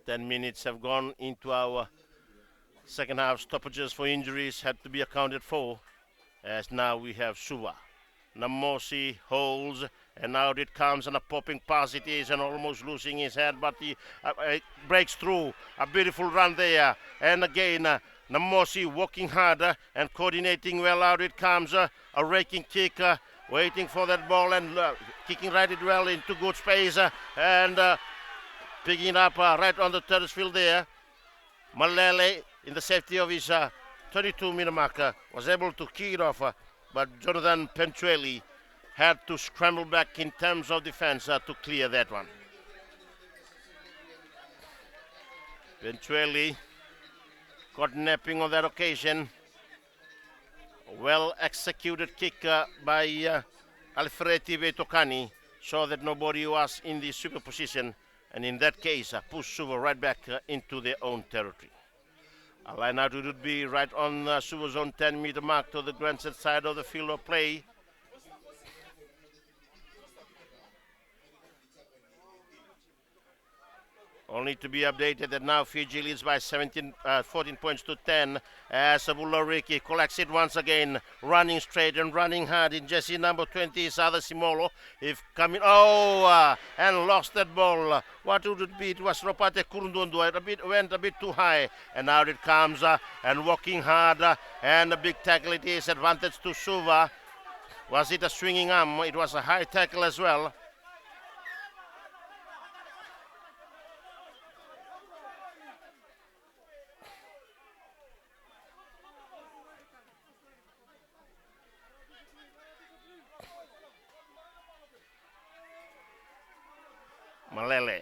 10 minutes have gone into our second half. Stoppages for injuries had to be accounted for, as now we have Suva. Namosi holds, and out it comes, and a popping pass it is, and almost losing his head, but he breaks through. A beautiful run there, and again Namosi working harder and coordinating well. Out it comes, a raking kick, waiting for that ball, and kicking right it well into good space, and picking it up right on the terrace field there. Malele, in the safety of his 22-meter marker, was able to key it off, but Jonathan Penchueli had to scramble back in terms of defense to clear that one. Penchueli caught napping on that occasion. A well-executed kick by Alfredi Vetocani, so that nobody was in the super position, and in that case pushed Suva right back into their own territory. A line out would be right on Suva's own 10-meter mark to the grandstand side of the field of play. Only to be updated that now Fiji leads by 14 points to 10 as Bulariki collects it once again, running straight and running hard in Jesse number 20 is Ada Simolo. If coming, and lost that ball. What would it be? It was Ropate Kurundundu. Went a bit too high, and now it comes and walking hard, and a big tackle it is, advantage to Suva. Was it a swinging arm? It was a high tackle as well. Malele.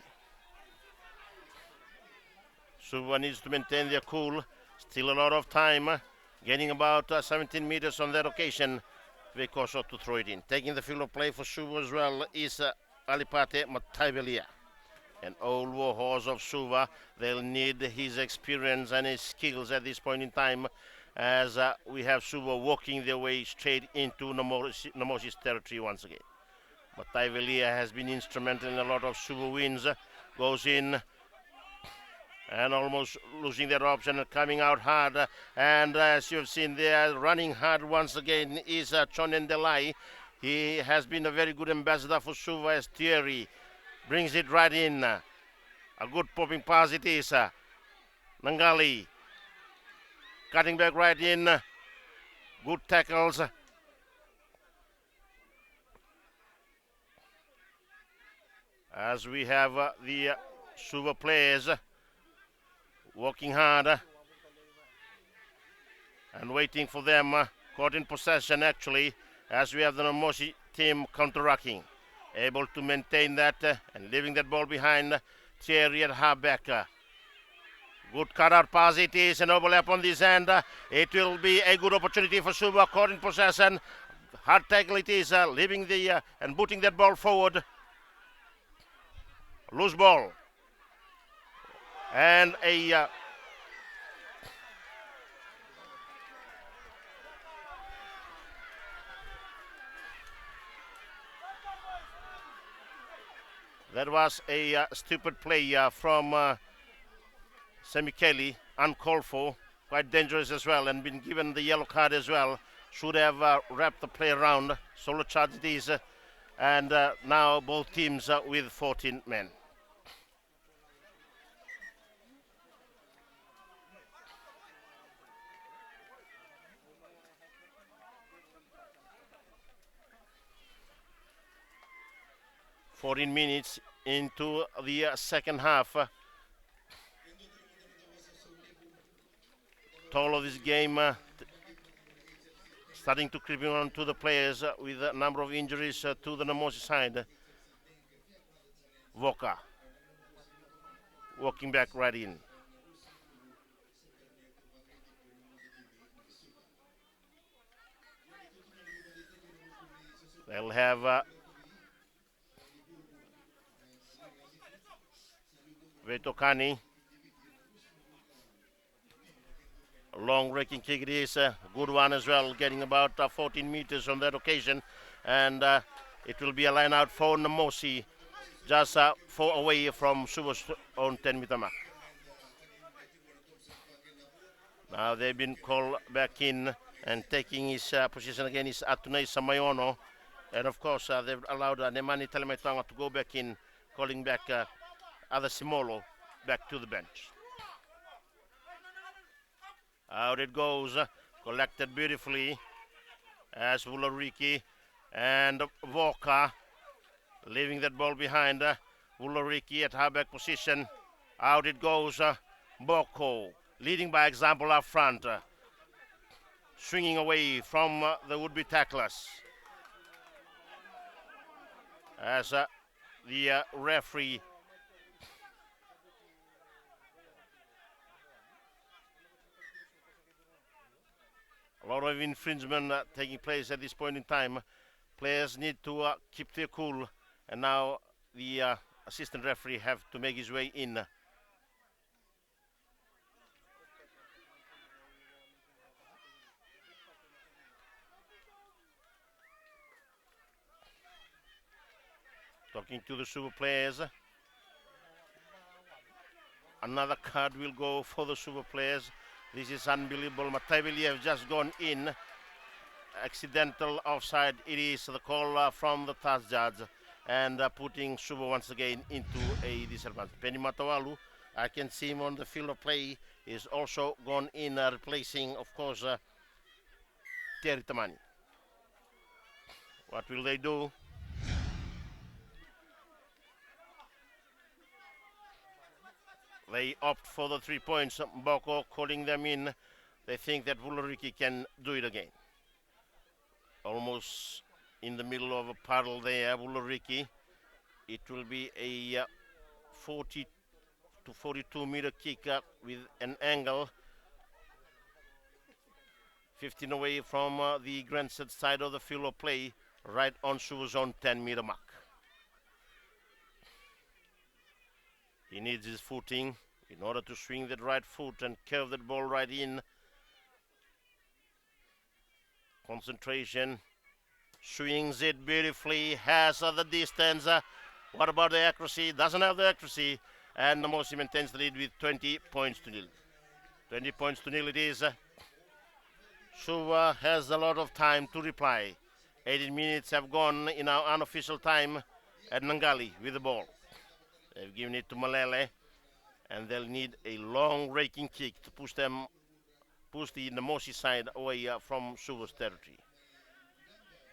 Suva needs to maintain their cool. Still a lot of time. Gaining about 17 meters on that occasion. Vekoso to throw it in. Taking the field of play for Suva as well is Alipate Mataivelia. An old warhorse of Suva. They'll need his experience and his skills at this point in time as we have Suva walking their way straight into Namosi's territory once again. Mataivelia has been instrumental in a lot of Suva wins. Goes in and almost losing that option and coming out hard. And as you've seen there, running hard once again is Chonen Delai. He has been a very good ambassador for Suva as Thierry brings it right in. A good popping pass it is. Nangali cutting back right in. Good tackles. As we have the Suva players working hard and waiting for them, caught in possession actually, as we have the Namosi team counteracting, able to maintain that and leaving that ball behind. Thierry at halfback. Good cutout pass it is, an overlap on this end. It will be a good opportunity for Suva, caught in possession. Hard tackle it is, leaving the and booting that ball forward. Loose ball. And a that was a stupid play from Semikeli, uncalled for, quite dangerous as well, and been given the yellow card as well. Should have wrapped the play around. Solo charge it is, and now both teams with 14 men. "14 minutes into the second half. Toll of this game starting to creep on to the players with a number of injuries to the Namosi side. Voka walking back right in. They'll have Vetokani. A long raking kick it is, a good one as well, getting about 14 meters on that occasion. And it will be a line out for Namosi, just 4 away from Suva's own 10-meter mark. Now they've been called back in, and taking his position again is Atunei Samayono. And of course, they've allowed Nemani Telemetanga to go back in, calling back Ada Simolo back to the bench. Out it goes, collected beautifully as Vulariki and Voka leaving that ball behind. Vulariki at halfback position. Out it goes, Boko leading by example up front, swinging away from the would-be tacklers. As the referee a lot of infringement taking place at this point in time. Players need to keep their cool, and now the assistant referee have to make his way in. Talking to the Suva players. Another card will go for the Suva players. This is unbelievable. Matavili have just gone in. Accidental offside. It is the call from the task judge, and putting Suva once again into a disadvantage. Penny Matawalu, I can see him on the field of play, is also gone in, replacing, of course, Terry Tamani. What will they do? They opt for the 3 points. Boko calling them in. They think that Vulariki can do it again. Almost in the middle of a puddle there, Vulariki. It will be a 40 to 42 meter kick with an angle 15 away from the grandstand side of the field of play, right on Suva's own 10 meter mark. He needs his footing in order to swing that right foot and curve that ball right in. Concentration. Swings it beautifully. Has the distance. What about the accuracy? Doesn't have the accuracy. And Namosi maintains the lead with 20 points to nil. 20 points to nil it is. Suva has a lot of time to reply. 18 minutes have gone in our unofficial time at Nangali with the ball. They've given it to Malele, and they'll need a long raking kick to push the Namosi side away from Suva's territory.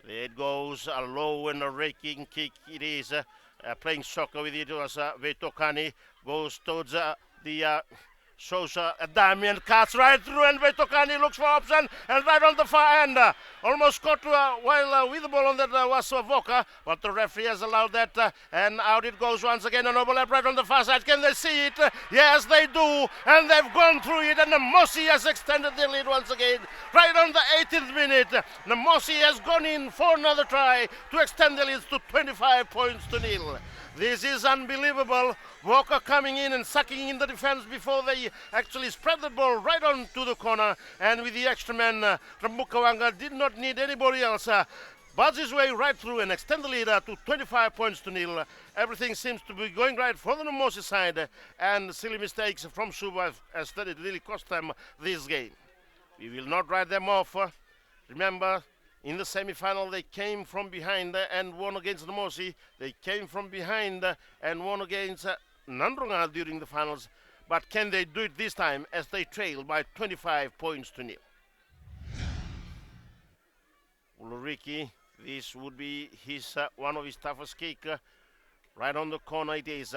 There it goes, a low and a raking kick it is. Playing soccer with it was Vetokani, goes towards the Sosa, Damian cuts right through, and Vetokani looks for option, and right on the far end, almost caught while with the ball on that was Voka, but the referee has allowed that, and out it goes once again, an overlap right on the far side. Can they see it? Yes, they do, and they've gone through it, and Namosi has extended their lead once again, right on the 18th minute. Namosi has gone in for another try to extend the lead to 25 points to nil. This is unbelievable. Walker coming in and sucking in the defense before they actually spread the ball right on to the corner. And with the extra man, Rambukawanga did not need anybody else. Buzz his way right through and extend the lead to 25 points to nil. Everything seems to be going right for the Namosi side. And silly mistakes from Suva has really cost them this game. We will not write them off. Remember, in the semi-final, they came from behind and won against Namosi. They came from behind and won against Nandronga during the finals. But can they do it this time as they trail by 25 points to nil? Ulriki, this would be his one of his toughest kick. Right on the corner it is.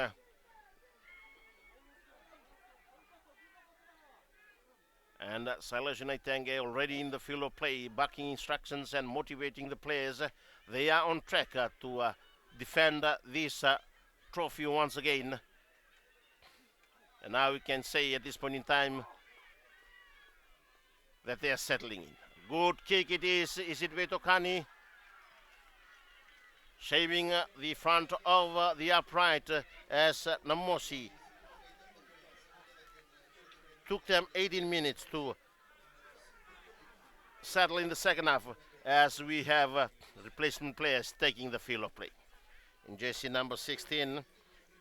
And Silas Naitenge already in the field of play, backing instructions and motivating the players. They are on track to defend this trophy once again. And now we can say at this point in time that they are settling in. Good kick it is. Is it Vetokani? Shaving the front of the upright as Namosi. Took them 18 minutes to settle in the second half as we have replacement players taking the field of play. In jersey number 16,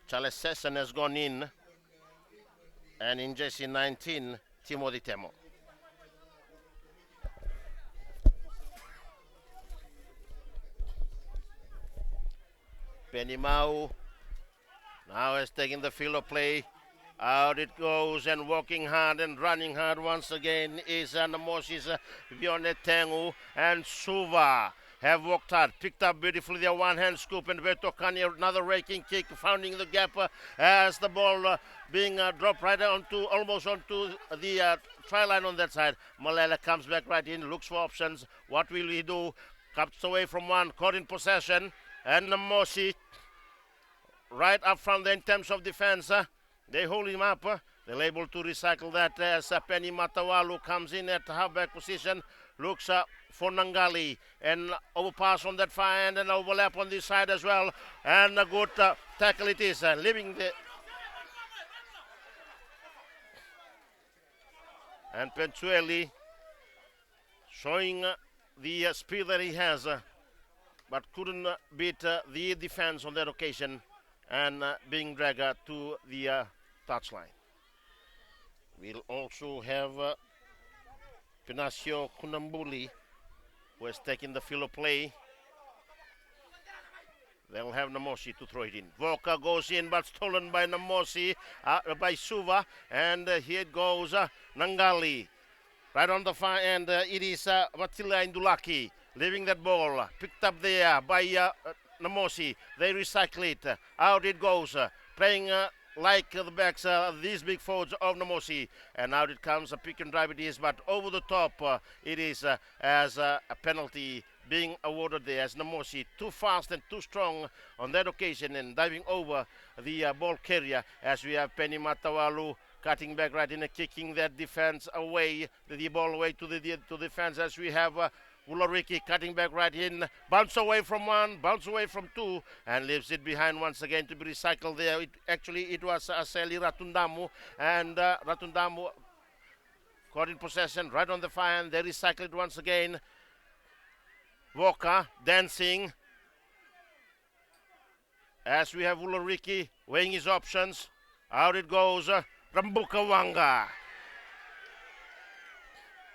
Charles Sesson has gone in, and in jersey 19, Timothy Temo. Penimau now has taken the field of play. Out it goes, and walking hard and running hard once again is Namosi's Vionet Tengu, and Suva have walked hard, picked up beautifully their one-hand scoop, and Vetokani another raking kick, finding the gap as the ball being dropped right almost onto the try line on that side. Malala comes back right in, looks for options. What will he do? Cuts away from one, caught in possession, and Namosi right up front there in terms of defense. They hold him up. They're able to recycle that as Penny Matawalu comes in at halfback position. Looks for Nangali. And overpass on that far end and overlap on this side as well. And a good tackle it is. Leaving the... And Pensueli showing the speed that he has. But couldn't beat the defense on that occasion. And being dragged to the touchline. We'll also have Pinacio Kunambuli, who has taken the field of play. They'll have Namosi to throw it in. Voka goes in, but stolen by Namosi, by Suva, and here it goes Nangali. Right on the far end, it is Matila Indulaki. leaving that ball, picked up there by Namosi. They recycle it. Out it goes. Playing like the backs, these big forwards of Namosi. And out it comes. A pick and drive it is, but over the top it is as a penalty being awarded there as Namosi too fast and too strong on that occasion and diving over the ball carrier as we have Penny Matawalu cutting back right in and kicking that defense away, the ball away to the defense as we have Ulariki cutting back right in, bounce away from one, bounce away from two, and leaves it behind once again to be recycled there. It was Aseli Ratundamu, and Ratundamu caught in possession right on the fire, and they recycle it once again. Walker dancing as we have Ulariki weighing his options. Out it goes. Rambuka Wanga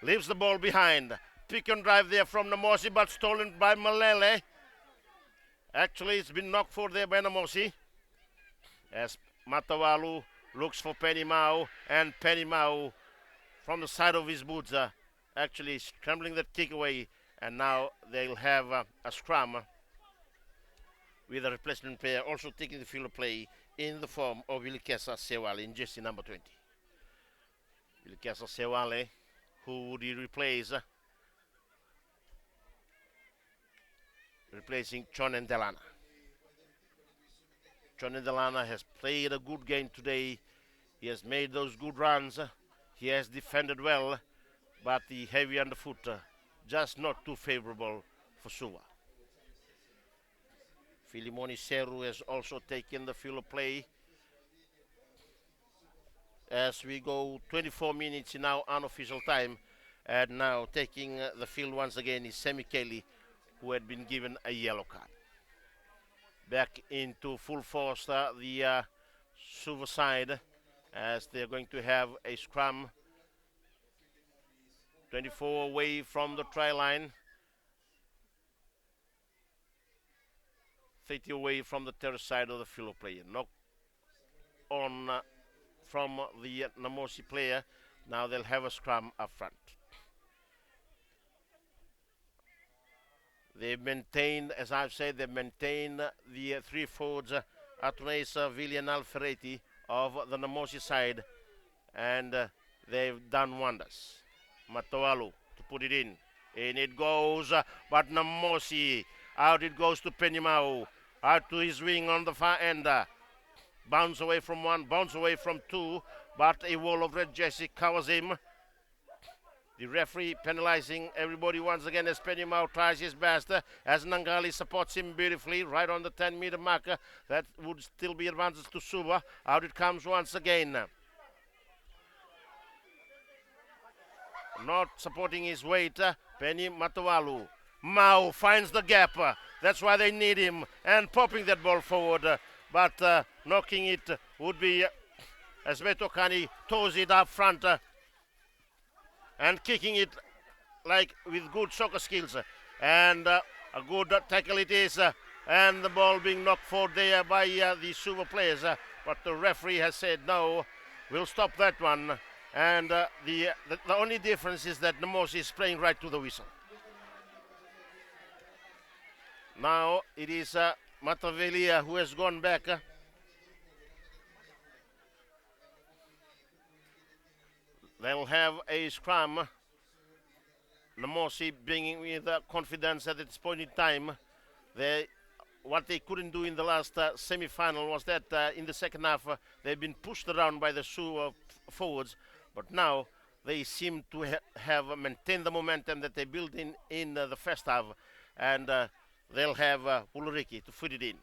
leaves the ball behind. Pick and drive there from Namosi, but stolen by Malele. Actually, it's been knocked for there by Namosi. As Matawalu looks for Penny Mau, and Penny Mau from the side of his boots actually scrambling that kick away. And now they'll have a scrum with a replacement player also taking the field of play in the form of Ilikesa Sewale in jersey number 20. Ilikesa Sewale, who would he replace? Replacing Chonen Delana. Chonen Delana has played a good game today. He has made those good runs. He has defended well, but the heavy underfoot just not too favorable for Suva. Filimoni Seru has also taken the field of play. As we go 24 minutes in our unofficial time, and now taking the field once again is Semi Kelly, who had been given a yellow card. Back into full force the Suva side as they're going to have a scrum. 24 away from the try line. 30 away from the terrace side of the field of play. Knock on from the Namosi player. Now they'll have a scrum up front. They've maintained, as I've said, they've maintained the three forwards, Atunesa, Vili and Alferetti of the Namosi side, and they've done wonders. Matawalu to put it in. In it goes, but Namosi, out it goes to Penimau, out to his wing on the far end. Bounce away from one, bounce away from two, but a wall of red jersey covers him. The referee penalizing everybody once again as Penimau tries his best, as Nangali supports him beautifully right on the 10-meter marker. That would still be advantage to Suva. Out it comes once again. Not supporting his weight, Penny Matawalu. Mau finds the gap. That's why they need him. And popping that ball forward. But knocking it would be as Betokani toes it up front. And kicking it like with good soccer skills. And a good tackle it is. And the ball being knocked forward there by the Suva players. But the referee has said no, we'll stop that one. And the only difference is that Namosi is playing right to the whistle. Now it is Matavelia who has gone back. They'll have a scrum. Namosi being with confidence at this point in time. What they couldn't do in the last semi-final was that in the second half they've been pushed around by the Sioux forwards. But now they seem to have maintained the momentum that they built in the first half. And they'll have Ulriki to fit it in.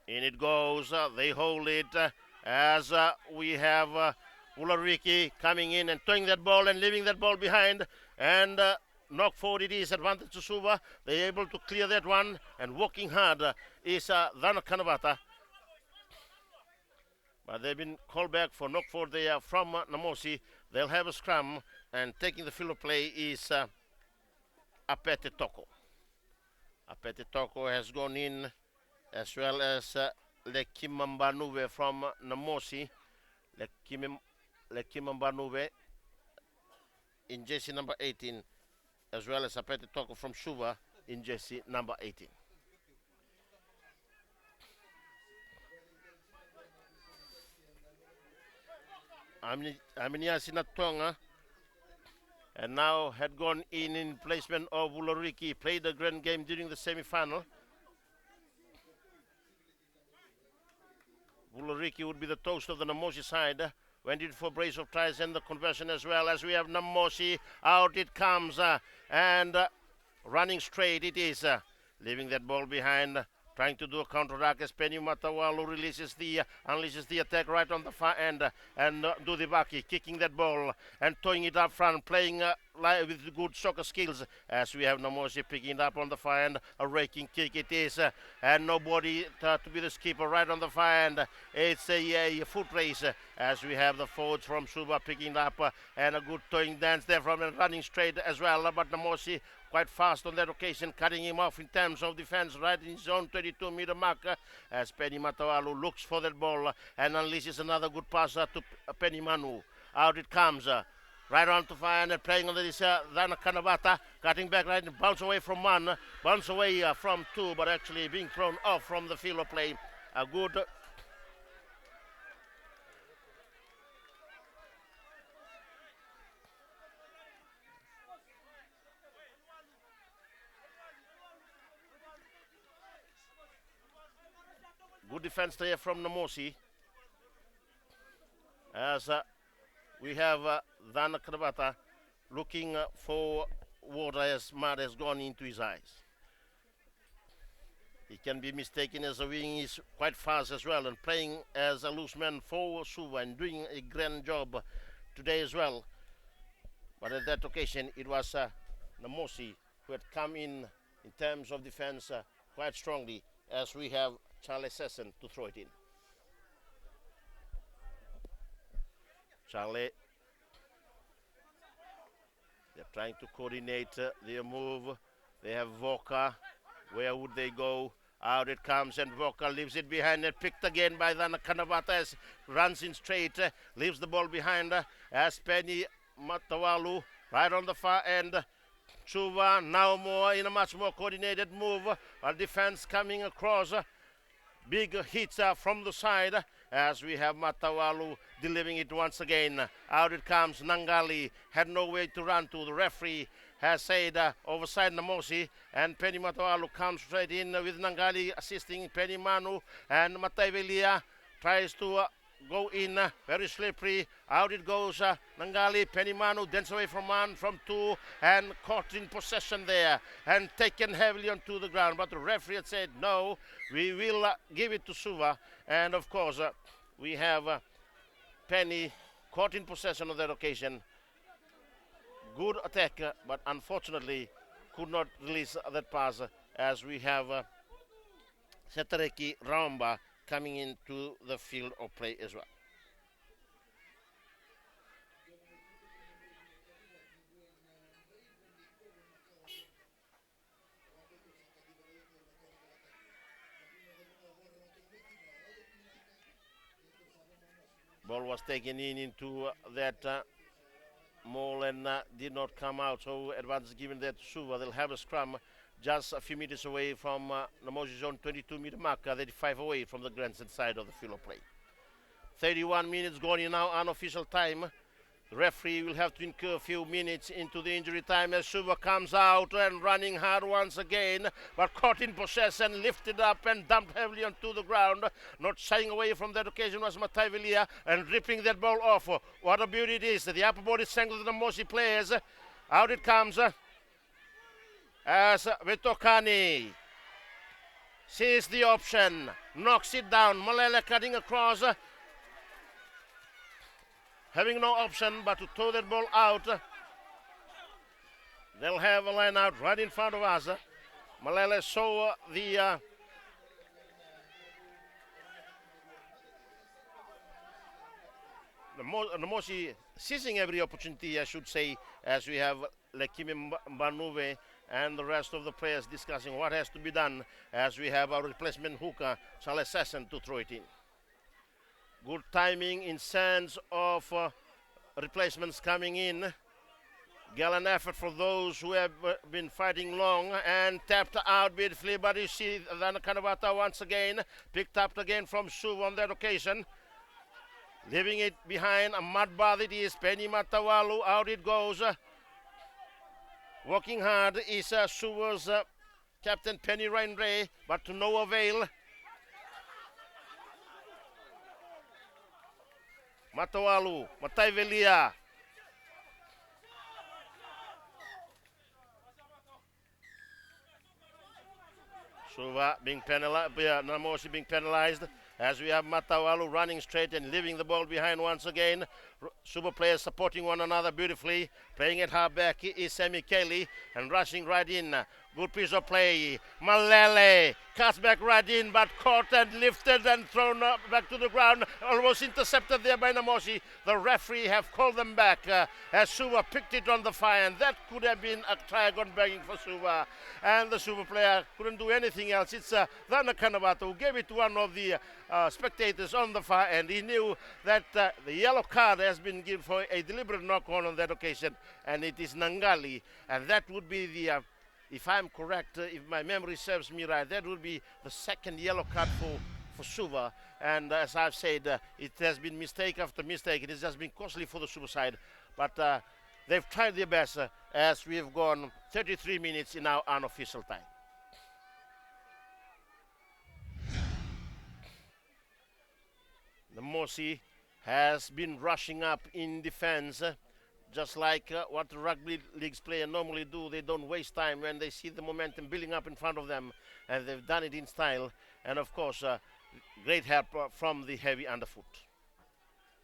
In it goes. They hold it as we have Ulriki coming in and throwing that ball and leaving that ball behind. And knock forward it is. Advantage to Suva. They're able to clear that one. And working hard is Dana Kanavata. But they've been called back for knock forward there from Namosi. They'll have a scrum, and taking the field of play is Apete Toko. Apete Toko has gone in, as well as Lekimambanuve from Namosi. Lekimambanuve in jersey number 18 as well as a petty tackle from Suva in jersey number 18. Aminia Sinatonga, and now had gone in placement of Uloriki, played a grand game during the semi-final. Uloriki would be the toast of the Namosi side. Went in for brace of tries and the conversion as well, as we have Namosi. Out it comes, and running straight it is, leaving that ball behind. Trying to do a counter-attack as Penny Matawalu unleashes the attack right on the far end, and Dudibaki kicking that ball and towing it up front, playing with good soccer skills, as we have Namosi picking it up on the far end. A raking kick it is, and nobody to be the skipper right on the far end. It's a foot race, as we have the forwards from Suva picking it up, and a good towing dance there from running straight as well, but Namosi quite fast on that occasion, cutting him off in terms of defense right in his own 22-meter mark, as Penny Matawalu looks for that ball and unleashes another good pass to Penny Manu. Out it comes, right on to fire, and playing on this Dana Kanabata, cutting back right and bounce away from one, bounce away from two, but actually being thrown off from the field of play. A good good defense there from Namosi, as we have Dana Kanabata looking for water as mud has gone into his eyes. He can be mistaken as a wing. He's quite fast as well and playing as a loose man for Suva and doing a grand job today as well. But at that occasion, it was Namosi who had come in terms of defense quite strongly, as we have Charlie Sesson to throw it in. Charlie, they're trying to coordinate their move. They have Voka. Where would they go? Out it comes, and Voka leaves it behind and picked again by Dana Kanabata as runs in straight, leaves the ball behind as Penny Matawalu right on the far end. Suva now more in a much more coordinated move. A defense coming across. Big hits from the side, as we have Matawalu delivering it once again. Out it comes. Nangali had no way to run to. The referee has said overside Namosi, and Penny Matawalu comes straight in with Nangali assisting Penny Manu, and Mataivelia tries to go in, very slippery. Out it goes. Nangali, Penny Manu dance away from one, from two, and caught in possession there and taken heavily onto the ground. But the referee had said, no, we will give it to Suva. And of course, we have Penny caught in possession on that occasion. Good attack, but unfortunately could not release that pass, as we have Setareki Ramba coming into the field of play as well. Ball was taken into that mole and did not come out, so advance given that to Suva. They'll have a scrum just a few meters away from Namosi's own 22-meter mark, 35 away from the grandstand side of the field of play. 31 minutes gone in now, unofficial time. The referee will have to incur a few minutes into the injury time as Suva comes out and running hard once again, but caught in possession, lifted up and dumped heavily onto the ground. Not shying away from that occasion was Mataivelia, and ripping that ball off. What a beauty it is. The upper body strength of the Namosi players. Out it comes. As Vitokani sees the option, knocks it down. Malele cutting across, having no option but to throw that ball out. They'll have a line out right in front of us. Malele saw the Namosi seizing every opportunity, I should say, as we have Lekime Mbanuve and the rest of the players discussing what has to be done, as we have our replacement hooker, Charles Sesson, to throw it in. Good timing in sense of replacements coming in. Gallant effort for those who have been fighting long and tapped out beautifully. But you see Dana Kanawata once again picked up again from Suva on that occasion. Leaving it behind, a mud bath it is. Penny Matawalu, out it goes. Working hard is Suva's captain Penny Rainray, but to no avail. Matawalu, Mataivelia. Suva being penalized, Namosi being penalized. As we have Matawalu running straight and leaving the ball behind once again. Suva players supporting one another beautifully. Playing it hard back is Sammy Kelly and rushing right in. Good piece of play. Malele cuts back right in, but caught and lifted and thrown up back to the ground. Almost intercepted there by Namosi. The referee have called them back as Suva picked it on the fire, and that could have been a trigon begging for Suva. And the Suva player couldn't do anything else. It's Dana Kanawata who gave it to one of the spectators on the far end. He knew that the yellow card has been given for a deliberate knock-on that occasion, and it is Nangali, and that would be the if I'm correct, if my memory serves me right, that would be the second yellow card for Suva. And as I've said, it has been mistake after mistake. It has just been costly for the Suva side. But they've tried their best as we have gone 33 minutes in our unofficial time. Namosi has been rushing up in defense. Just like what the rugby leagues players normally do, they don't waste time when they see the momentum building up in front of them, and they've done it in style. And of course, great help from the heavy underfoot.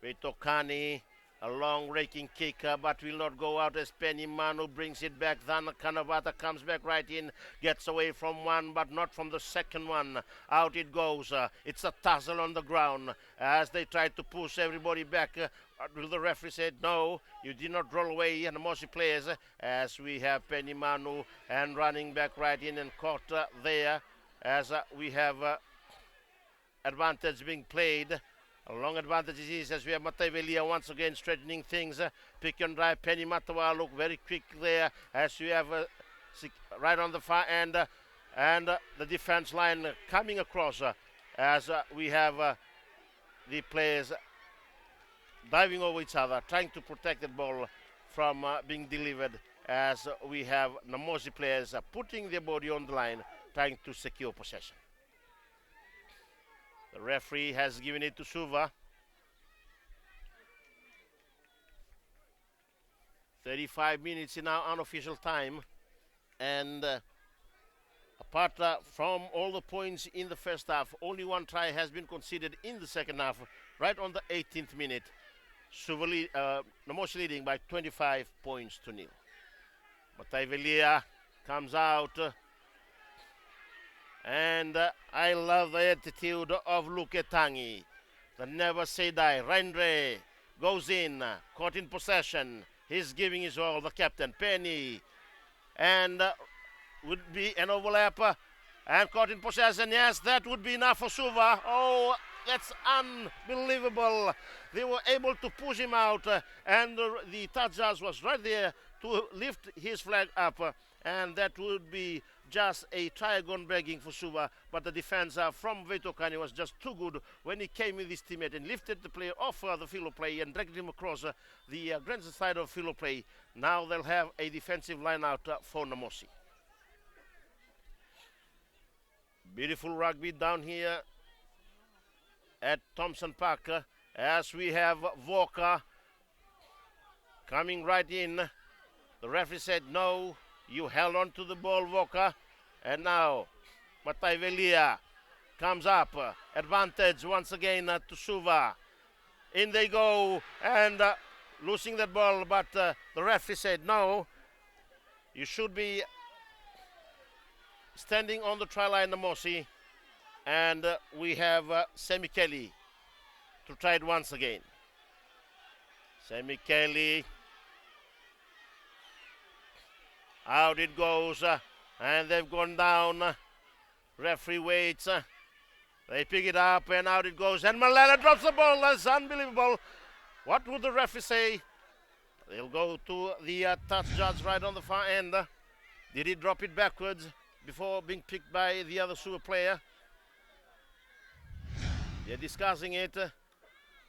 Veitokani, a long raking kick, but will not go out as Penny Manu brings it back. Then Kanawata comes back right in, gets away from one, but not from the second one. Out it goes. It's a tussle on the ground as they try to push everybody back. Will the referee said, no, you did not roll away, and the Namosi players, as we have Penny Manu and running back right in and caught there, as we have advantage being played. A long advantage is as we have Mataivelia once again straightening things. Pick and drive, Penny Matawa look very quick there as we have right on the far end, and the defense line coming across as we have the players diving over each other, trying to protect the ball from being delivered, as we have Namosi players putting their body on the line, trying to secure possession. The referee has given it to Suva. 35 minutes in our unofficial time, and apart from all the points in the first half, only one try has been conceded in the second half, right on the 18th minute. Namosi leading by 25 points to nil. Mataivelia comes out, and I love the attitude of Luketangi. The never say die. Rendre goes in, caught in possession. He's giving his all, the captain, Penny. And would be an overlap and caught in possession. Yes, that would be enough for Suva. Oh, that's unbelievable. They were able to push him out, and the touch judge was right there to lift his flag up, and that would be just a trigon begging for Suva, but the defense from Veitokani was just too good when he came with his teammate and lifted the player off the field of play and dragged him across the grandstand side of field of play. Now they'll have a defensive line out for Namosi. Beautiful rugby down here at Thompson Park, as we have Voka coming right in. The referee said, no, you held on to the ball, Voka. And now Mataivelia comes up. Advantage once again to Suva. In they go, and losing that ball, but the referee said, no, you should be standing on the try line, Namosi. And we have Semi Kelly to try it once again. Semi Kelly. Out it goes. And they've gone down. Referee waits. They pick it up and out it goes. And Malala drops the ball. That's unbelievable. What would the referee say? They'll go to the touch judge right on the far end. Did he drop it backwards before being picked by the other Suva player? They're discussing it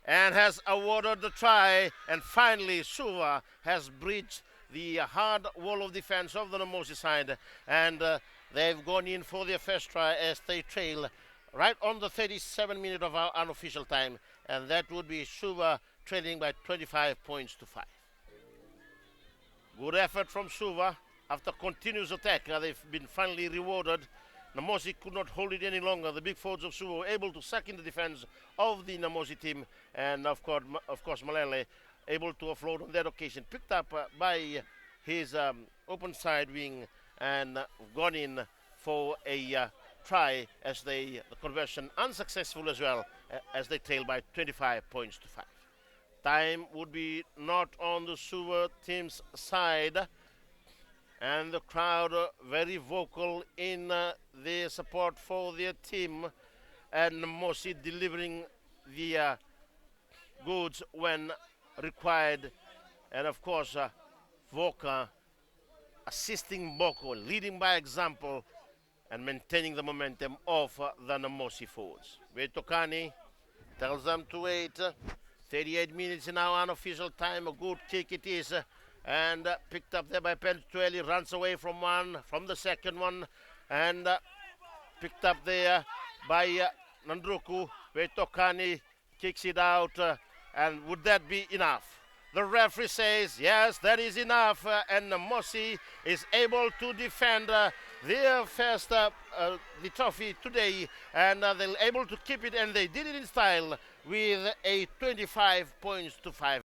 and has awarded the try. And finally, Suva has breached the hard wall of defense of the Namosi side. And they've gone in for their first try as they trail right on the 37 minute of our unofficial time. And that would be Suva trailing by 25 points to 5. Good effort from Suva. After continuous attack, they've been finally rewarded. Namosi could not hold it any longer. The big forwards of Suva were able to suck in the defense of the Namosi team. And of course Malele able to offload on that occasion. Picked up by his open side wing and gone in for a try as the conversion unsuccessful as well as they trail by 25 points to 5. Time would be not on the Suva team's side, and the crowd very vocal in their support for their team, and Namosi delivering the goods when required, and of course Voka assisting Boko, leading by example and maintaining the momentum of the Namosi forwards. Vetokani tells them to wait. 38 minutes in our unofficial time. A good kick it is. And picked up there by Pentueli. Runs away from one, from the second one. And picked up there by Nandruku. Vetokani kicks it out. And would that be enough? The referee says, yes, that is enough. And Namosi is able to defend their first the trophy today, and they're able to keep it, and they did it in style with a 25 points to 5